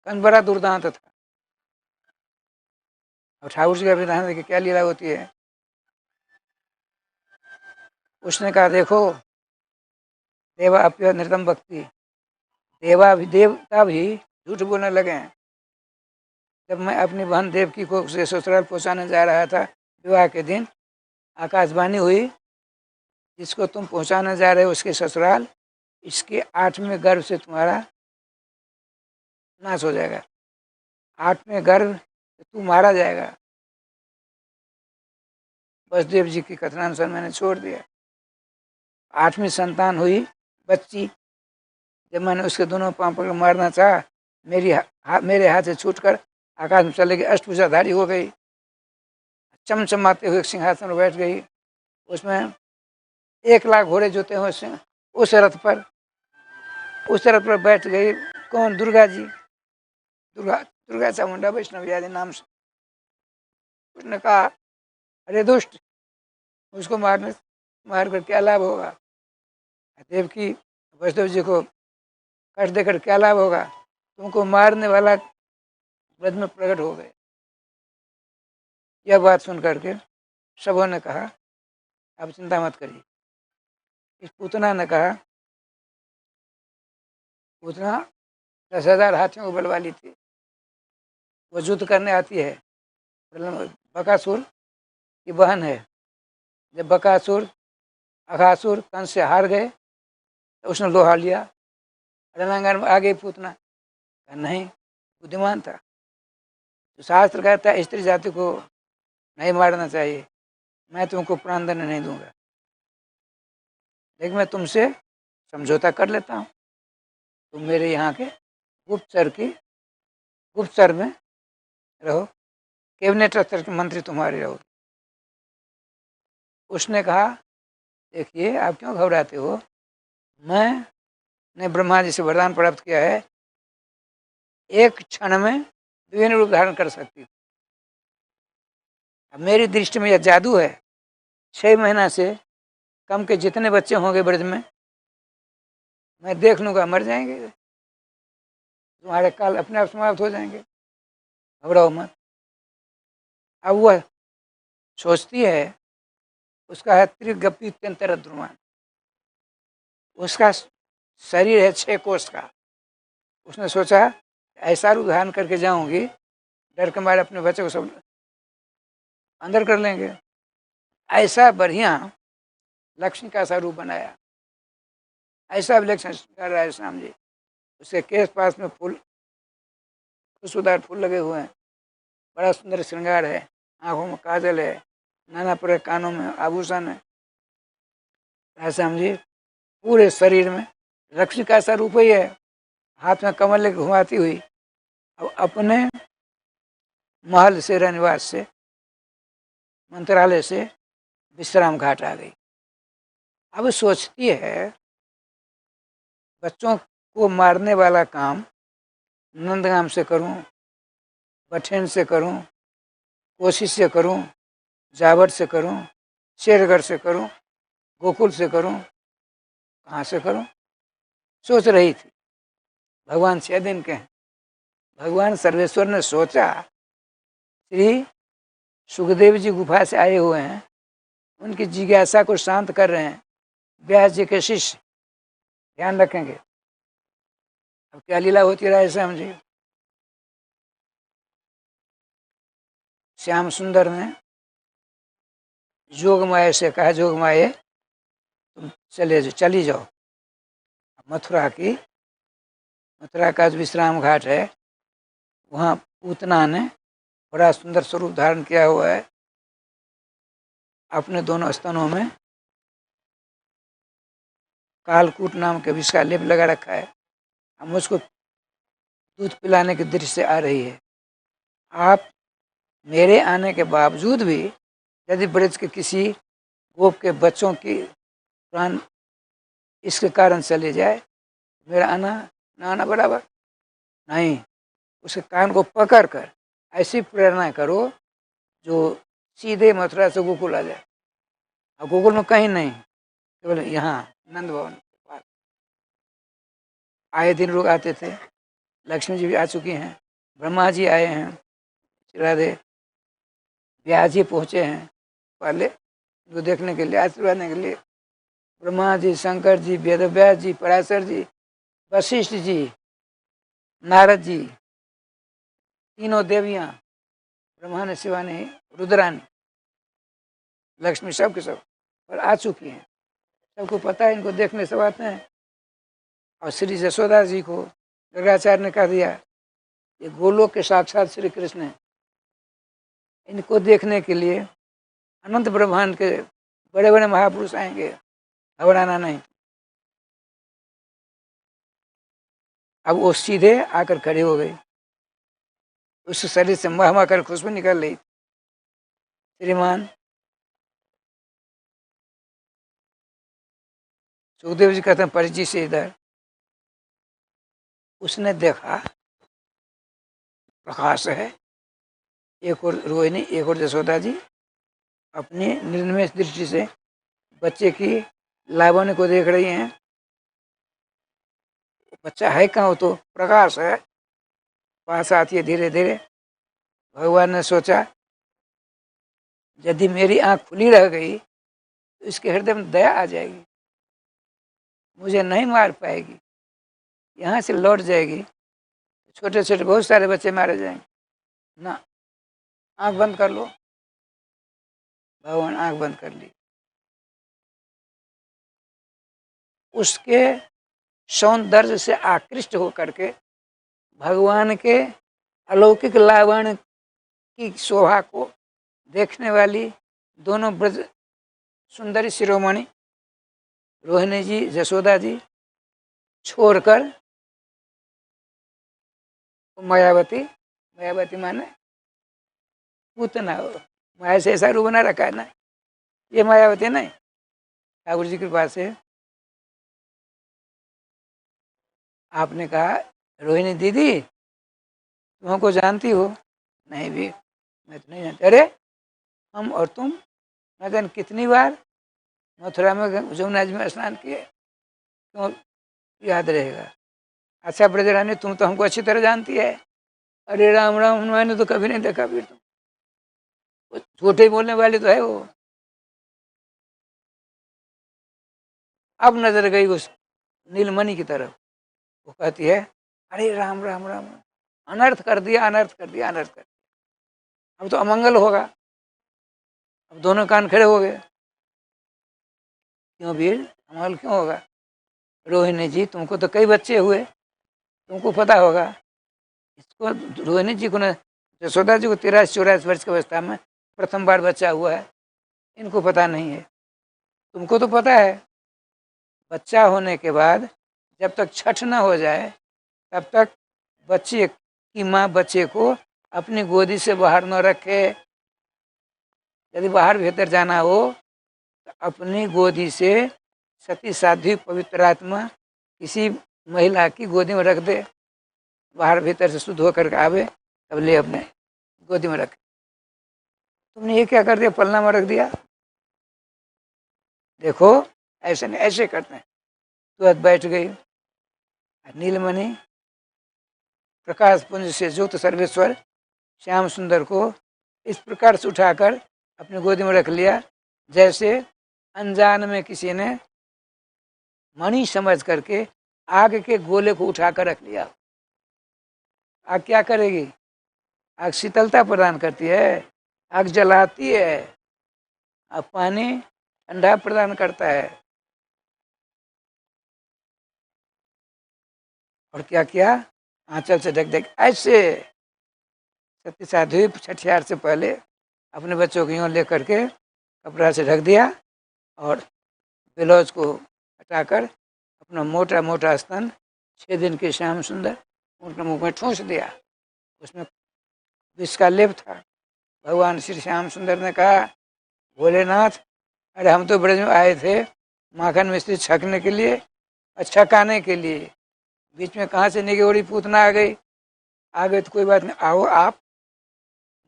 कंस बड़ा दुर्दांत था। और ठाकुर जी का विधान देखिए क्या लीला होती है। उसने कहा देखो देवा अप्य नृतम भक्ति, देवता भी झूठ बोलने लगे हैं। जब मैं अपनी बहन देवकी को ससुराल पहुंचाने जा रहा था विवाह के दिन, आकाशवाणी हुई जिसको तुम पहुंचाने जा रहे हो उसके ससुराल, इसके 8वें गर्भ से तुम्हारा नाश हो जाएगा, 8वें गर्भ तू मारा जाएगा। वसुदेव जी की कथनानुसार मैंने छोड़ दिया। 8वीं संतान हुई बच्ची, जब मैंने उसके दोनों पांव पकड़ मारना चाहा, मेरे हाथ से छूटकर आकाश में चले गई, अष्टभुजाधारी हो गई, चमचमाते हुए सिंहासन पर बैठ गई। उसमें 1,00,000 घोड़े जोते हुए उस रथ पर बैठ गई। कौन? दुर्गा जी, दुर्गा चामुंडा वैष्णव आदि नाम से। उसने कहा अरे दुष्ट, उसको मार कर क्या लाभ होगा? देवकी वसुदेव जी को कष्ट देकर क्या लाभ होगा? तुमको मारने वाला ब्रज में प्रकट हो गए। यह बात सुन करके सबों ने कहा अब चिंता मत करिए। इस पूतना ने कहा, पूतना 10,000 हाथियों को बलवाली थी, वो युद्ध करने आती है। बकासुर की बहन है। जब बकासुर अघासुर कंस से हार गए तो उसने लोहा लिया, रणांगण में आ गई पूतना। नहीं, बुद्धिमान था। तो शास्त्र कहता है स्त्री जाति को नहीं मारना चाहिए, मैं तुमको प्राणदंड नहीं दूंगा, लेकिन मैं तुमसे समझौता कर लेता हूँ। तुम मेरे यहाँ के गुप्तचर में रहो, कैबिनेट स्तर के मंत्री तुम्हारे रहो। उसने कहा देखिए आप क्यों घबराते हो, मैंने ब्रह्मा जी से वरदान प्राप्त किया है, 1 क्षण में विभिन्न रूप धारण कर सकती हूँ। अब मेरी दृष्टि में यह जादू है। 6 महीना से कम के जितने बच्चे होंगे ब्रज में, मैं देख लूँगा, मर जाएंगे, तुम्हारे काल अपने आप समाप्त हो जाएंगे, घबराओ मत। अब वह सोचती है, उसका है त्रिगप्युत्यंतर ध्रुवान, उसका शरीर है 6 कोष का। उसने सोचा ऐसा रूप धारण करके जाऊंगी, डर के मारे अपने बच्चे को सब अंदर कर लेंगे। ऐसा बढ़िया लक्ष्मी का सा रूप बनाया, ऐसा विलक्षण कर रहा है श्याम जी। उसके केस पास में फूल, खुशबूदार फूल लगे हुए हैं, बड़ा सुंदर श्रृंगार है, आंखों में काजल है, नाना प्रकार कानों में आभूषण है श्याम जी। पूरे शरीर में लक्ष्मी का सा रूप ही है, हाथ में कमल लेकर घुमाती हुई अब अपने महल से, रनिवास से, मंत्रालय से विश्राम घाट आ गई। अब सोचती है बच्चों को मारने वाला काम नंदगाम से करूं, बठेन से करूं, कोशिश से करूं, जावट से करूं, शेरगढ़ से करूं, गोकुल से करूं, कहाँ से करूं, सोच रही थी। भगवान 6 दिन के हैं। भगवान सर्वेश्वर ने सोचा श्री सुखदेव जी गुफा से आए हुए हैं, उनकी जिज्ञासा को शांत कर रहे हैं, व्यास जी के शिष्य, ध्यान रखेंगे। अब क्या लीला होती रहा है श्याम जी। श्याम सुंदर ने जोगमाया से कहा, जोगमाये तुम चली जाओ मथुरा का विश्राम घाट है, वहाँ पूतना ने बड़ा सुंदर स्वरूप धारण किया हुआ है, अपने दोनों स्तनों में कालकूट नाम के विष का लेप लगा रखा है। अब मुझको दूध पिलाने की दृष्टि से आ रही है। आप मेरे आने के बावजूद भी यदि ब्रज के किसी गोप के बच्चों की प्राण इसके कारण चले जाए, मेरा आना न आना बराबर नहीं। उसके कान को पकड़ कर ऐसी प्रेरणा करो जो सीधे मथुरा से गोकुल आ जाए। और गोकुल में कहीं नहीं, केवल यहाँ नंद भवन के पास। आए दिन लोग आते थे, लक्ष्मी जी भी आ चुकी हैं, ब्रह्मा जी आए हैं, राधे व्यास जी पहुँचे हैं पहले जो देखने के लिए, आशीर्वाद देने के लिए। ब्रह्मा जी, शंकर जी, वेदव्यास जी, पराशर जी, वशिष्ठ जी, नारद जी, तीनों देवियाँ, ब्रह्मांड शिवानी, रुद्रानी, लक्ष्मी, सब के सब पर आ चुकी हैं। सबको पता है, इनको देखने सब आते हैं। और श्री यशोदा जी को गर्गाचार्य ने कह दिया ये गोलोक के साक्षात श्री कृष्ण हैं, इनको देखने के लिए अनंत ब्रह्मांड के बड़े बड़े महापुरुष आएंगे, घबराना नहीं। अब वो सीधे आकर खड़ी हो गई, उस शरीर से मह कर खुशबू निकल रही। श्रीमान सुखदेव जी कहते हैं परिचय से इधर। उसने देखा प्रकाश है, एक और रोहिणी, एक और यशोदा जी अपनी निर्निमेष दृष्टि से बच्चे की लावण्य को देख रही हैं। बच्चा है कहाँ, हो तो प्रकाश है, पास आती है धीरे धीरे। भगवान ने सोचा यदि मेरी आंख खुली रह गई तो इसके हृदय में दया आ जाएगी, मुझे नहीं मार पाएगी, यहाँ से लौट जाएगी, छोटे छोटे बहुत सारे बच्चे मारे जाएंगे ना। आंख बंद कर लो। भगवान आंख बंद कर ली। उसके सौंदर्य से आकृष्ट होकर के भगवान के अलौकिक लावण्य की शोभा को देखने वाली दोनों ब्रज सुंदरी शिरोमणि रोहिणी जी, यशोदा जी छोड़कर मायावती, मायावती माने पूतना, माया से ऐसा रूप बना रखा है ना, ये मायावती नहीं, ठाकुर जी की कृपा से। आपने कहा रोहिणी दीदी तुम हमको जानती हो? नहीं भी, मैं तो नहीं जानती। अरे हम और तुम न जाने कितनी बार मथुरा में जमुना जी में स्नान किए, क्यों याद रहेगा। अच्छा ब्रजरानी, तुम तो हमको अच्छी तरह जानती है। अरे राम राम, मैंने तो कभी नहीं देखा फिर तुम, झूठे बोलने वाली तो है वो। अब नजर गई उस नीलमणि की तरफ, वो कहती है अरे राम राम राम, अनर्थ कर दिया, अनर्थ कर दिया, अनर्थ कर दिया, अब तो अमंगल होगा। अब दोनों कान खड़े हो गए। क्यों वीर, अमंगल क्यों होगा? रोहिणी जी, तुमको तो कई बच्चे हुए, तुमको पता होगा। इसको, रोहिणी जी को न, यशोदा जी को 83-84 वर्ष की अवस्था में प्रथम बार बच्चा हुआ है, इनको पता नहीं है। तुमको तो पता है, बच्चा होने के बाद जब तक छठ न हो जाए तब तक बच्चे की माँ बच्चे को अपनी गोदी से बाहर न रखे। यदि बाहर भीतर जाना हो तो अपनी गोदी से सती साध्वी पवित्र आत्मा किसी महिला की गोदी में रख दे, बाहर भीतर से शुद्ध होकर के आवे तब ले अपने गोदी में रखे। तुमने ये क्या कर दिया, पलना में रख दिया। देखो ऐसे नहीं, ऐसे करते हैं। तुरंत बैठ गई। नीलमणि प्रकाश पुंज से ज्योत सर्वेश्वर श्याम सुंदर को इस प्रकार से उठाकर अपनी गोदी में रख लिया, जैसे अनजान में किसी ने मणि समझ करके आग के गोले को उठाकर रख लिया। आग क्या करेगी? आग शीतलता प्रदान करती है, आग जलाती है, अब पानी ठंडा प्रदान करता है। और क्या किया? आंचल से ढक ढक ऐसे सती साध्वी छठियार से पहले अपने बच्चों को यूँ लेकर के कपड़ा से ढक दिया और ब्लाउज को हटाकर अपना मोटा मोटा स्तन 6 दिन के श्याम सुंदर उनके मुंह में ठूंस दिया। उसमें विष का लेप था। भगवान श्री श्याम सुंदर ने कहा, भोलेनाथ, अरे हम तो ब्रज में आए थे माखन मिश्री छकने के लिए और छकाने के लिए, बीच में कहाँ से निगोड़ी पूतना आ गई तो कोई बात नहीं, आओ आप,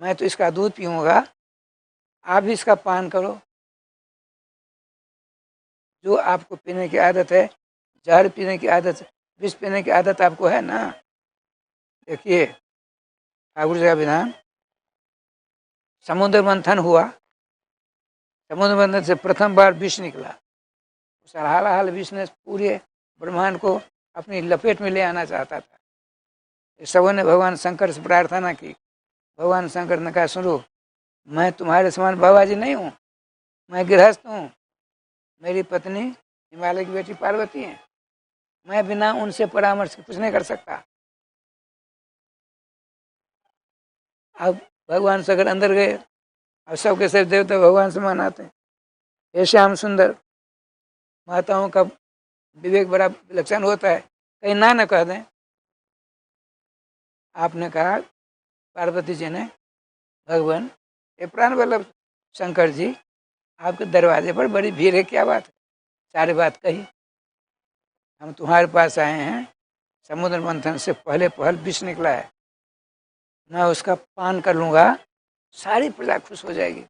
मैं तो इसका दूध पीऊँगा, आप भी इसका पान करो। जो आपको पीने की आदत है, जहर पीने की आदत, विष पीने की आदत आपको है ना। देखिए ठाकुर जी का विधान, समुद्र मंथन हुआ, समुद्र मंथन से प्रथम बार विष निकला। उस हाल विष ने पूरे ब्रह्मांड को अपनी लपेट में ले आना चाहता था। सबों ने भगवान शंकर से प्रार्थना की। भगवान शंकर ने कहा, सुनो, मैं तुम्हारे समान बाबा जी नहीं हूँ, मैं गृहस्थ हूँ, मेरी पत्नी हिमालय की बेटी पार्वती है, मैं बिना उनसे परामर्श कुछ नहीं कर सकता। अब भगवान शंकर अंदर गए, अब सबके सब देवता भगवान से मनाते हैं, हे श्याम सुंदर, माताओं का विवेक बड़ा विलक्षण होता है, कहीं ना न कह दें। आपने कहा, पार्वती जी ने, भगवान ये प्राण वल्लभ शंकर जी, आपके दरवाजे पर बड़ी भीड़ है, क्या बात है? सारी बात कही। हम तुम्हारे पास आए हैं, समुद्र मंथन से पहले पहल विष निकला है, मैं उसका पान कर लूँगा, सारी प्रजा खुश हो जाएगी।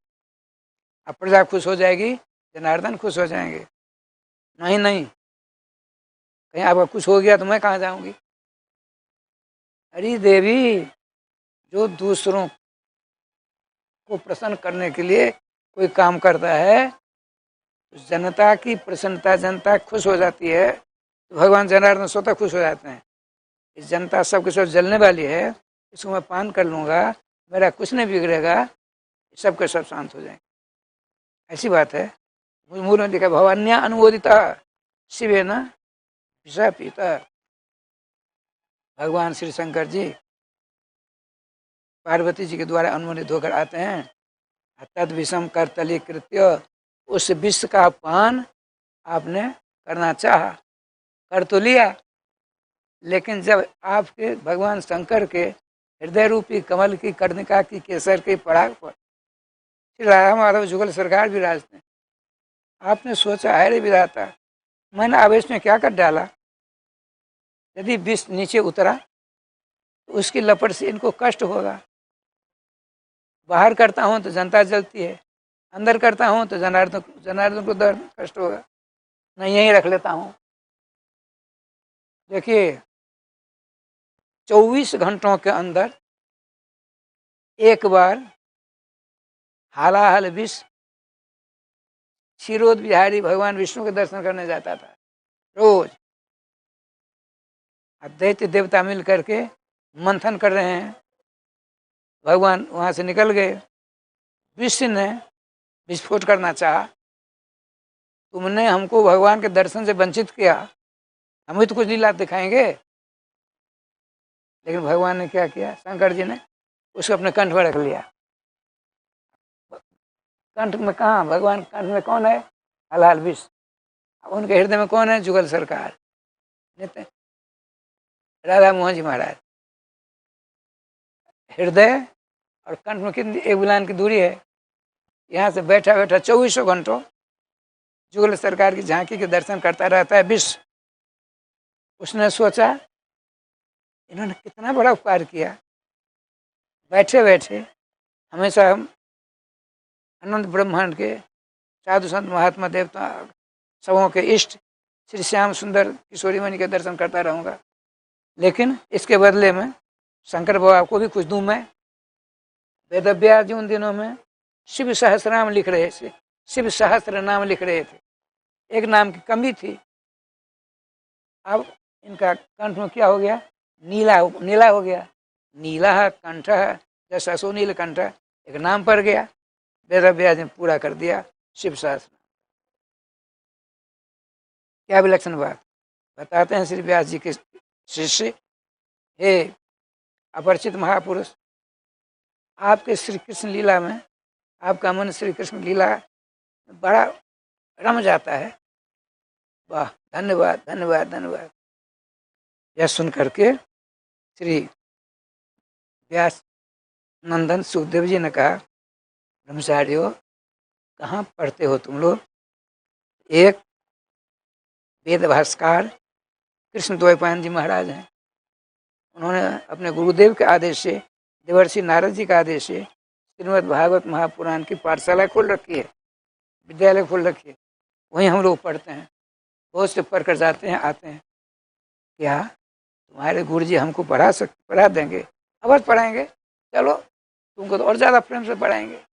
अब प्रजा खुश हो जाएगी, जनार्दन खुश हो जाएंगे। नहीं नहीं, कहीं आपका कुछ हो गया तो मैं कहाँ जाऊंगी? अरे देवी, जो दूसरों को प्रसन्न करने के लिए कोई काम करता है, तो जनता की प्रसन्नता, जनता खुश हो जाती है, तो भगवान जनार्दन स्वतः खुश हो जाते हैं। इस जनता सबके सब जलने वाली है, इसको मैं पान कर लूँगा, मेरा कुछ नहीं बिगड़ेगा, सबके सब शांत हो जाएंगे। ऐसी बात है। मूल में लिखा, भवान्या अनुमोदिता शिवे न विषा पीता। भगवान श्री शंकर जी पार्वती जी के द्वारा अनुमोदित होकर आते हैं, तद विषम कर तली कृत्य, उस विष का पान आपने करना चाहा, कर तो लिया, लेकिन जब आपके भगवान शंकर के हृदय रूपी कमल की कर्णिका की केसर की पराग पर श्री राधा माधव जुगल सरकार विराजते हैं, आपने सोचा, है रे विधाता, मैंने आवेश में क्या कर डाला? यदि विष नीचे उतरा तो उसकी लपट से इनको कष्ट होगा। बाहर करता हूँ तो जनता जलती है, अंदर करता हूँ तो जनार्दन जनार्दन को दर्द कष्ट होगा, नहीं यहीं रख लेता हूँ। देखिए 24 घंटों के अंदर एक बार हालाहल विष क्षीरोद बिहारी भगवान विष्णु के दर्शन करने जाता था रोज। दैत्य देवता मिल करके मंथन कर रहे हैं, भगवान वहां से निकल गए। विष्णु ने विस्फोट करना चाहा, तुमने हमको भगवान के दर्शन से वंचित किया, हम भी तो कुछ लीला दिखाएंगे। लेकिन भगवान ने क्या किया, शंकर जी ने उसको अपने कंठ में रख लिया। कंठ में कहाँ, भगवान कंठ में कौन है, हलाल विष। उनके हृदय में कौन है, जुगल सरकार, नित्य राधा मोहन जी महाराज। हृदय और कंठ में कितनी एक बुलान की दूरी है। यहाँ से बैठा बैठा 24 घंटों जुगल सरकार की झांकी के दर्शन करता रहता है विष। उसने सोचा इन्होंने कितना बड़ा उपकार किया, बैठे बैठे हमेशा हम अनंत ब्रह्मांड के साधु संत महात्मा देवता सबों के इष्ट श्री श्याम सुंदर किशोरी मणि के दर्शन करता रहूँगा, लेकिन इसके बदले में शंकर बाबा को भी कुछ दूं मैं। वेदव्यास जी उन दिनों में शिव सहस्रनाम लिख रहे थे, शिव सहस्र नाम लिख रहे थे, एक नाम की कमी थी। अब इनका कंठ में क्या हो गया, नीला नीला हो गया, नीला कंठ जैसा सुनील कंठ, एक नाम पड़ गया। वेदव्यास ने पूरा कर दिया शिव सहस्र। क्या विलक्षण बात बताते हैं श्री व्यास जी के शिष्य, हे अपरिचित महापुरुष, आपके श्री कृष्ण लीला में, आपका मन श्री कृष्ण लीला बड़ा रम जाता है। वाह, धन्यवाद धन्यवाद धन्यवाद। यह सुन करके श्री व्यास नंदन सुखदेव जी ने कहा, ब्रह्मचारियों कहाँ पढ़ते हो तुम लोग। एक वेद भास्कर कृष्ण द्वैपायन जी महाराज हैं, उन्होंने अपने गुरुदेव के आदेश से, देवर्षि नारद जी के आदेश से श्रीमद् भागवत महापुराण की पाठशाला खोल रखी है, विद्यालय खोल रखी है। वहीं हम लोग पढ़ते हैं, बहुत से पढ़ कर जाते हैं आते हैं। क्या तुम्हारे गुरु जी हमको पढ़ा देंगे? अवश्य पढ़ाएंगे, चलो तुमको तो और ज़्यादा प्रेम से पढ़ाएंगे।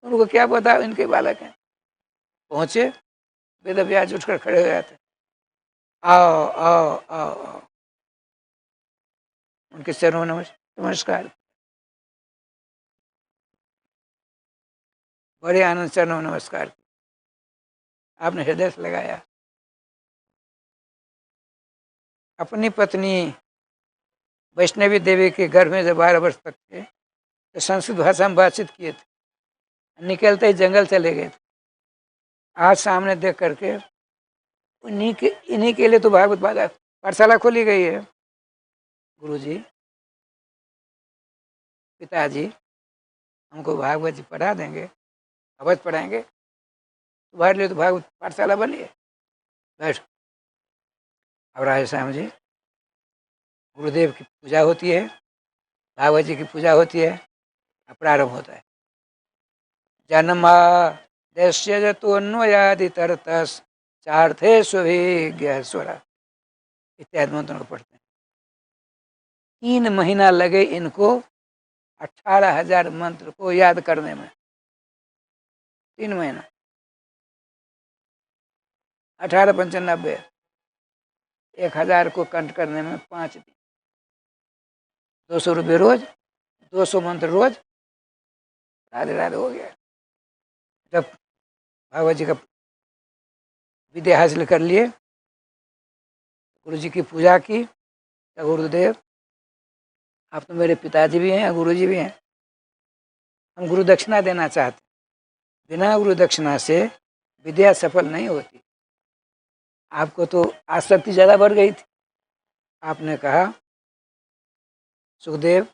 उनको क्या पता इनके बालक हैं। पहुँचे, वेदव्यास उठकर खड़े हो जाते, आओ आओ आओ आओ। उनके चरणों नमस्कार, बड़े आनंद चरणों नमस्कार। आपने हृदय से लगाया। अपनी पत्नी वैष्णवी देवी के घर में जब 12 वर्ष तक थे तो संस्कृत भाषा में बातचीत किए थे, निकलते ही जंगल चले गए थे। आज सामने देख करके इन्हीं के लिए तो भागवत पाठशाला खोली गई है। गुरुजी, पिताजी हमको भागवत जी पढ़ा देंगे? अवश्य पढ़ाएंगे, तुम्हारे लिए तो भागवत पाठशाला बनी है, बैठो। अब राधे श्याम जी, गुरुदेव की पूजा होती है, भागवत जी की पूजा होती है, प्रारंभ होता है। जन्मा देश्य जतोन्वयादि तरतस चार्थे स्विज्ञ स्वरा इत्यादि मंत्रों को पढ़ते हैं। 3 महीना लगे इनको 18,000 मंत्र को याद करने में। 3 महीना, 18×95, 1000 को कंठ करने में 5 दिन। 200 रुपये रोज, 200 मंत्र रोज, राधे राधे हो गया। जब भागवत जी का विद्या हासिल कर लिए, गुरु जी की पूजा की, तो गुरुदेव आप तो मेरे पिताजी भी हैं, गुरु जी भी हैं, हम गुरु दक्षिणा देना चाहते। बिना गुरु दक्षिणा से विद्या सफल नहीं होती। आपको तो आसक्ति ज़्यादा बढ़ गई थी। आपने कहा, सुखदेव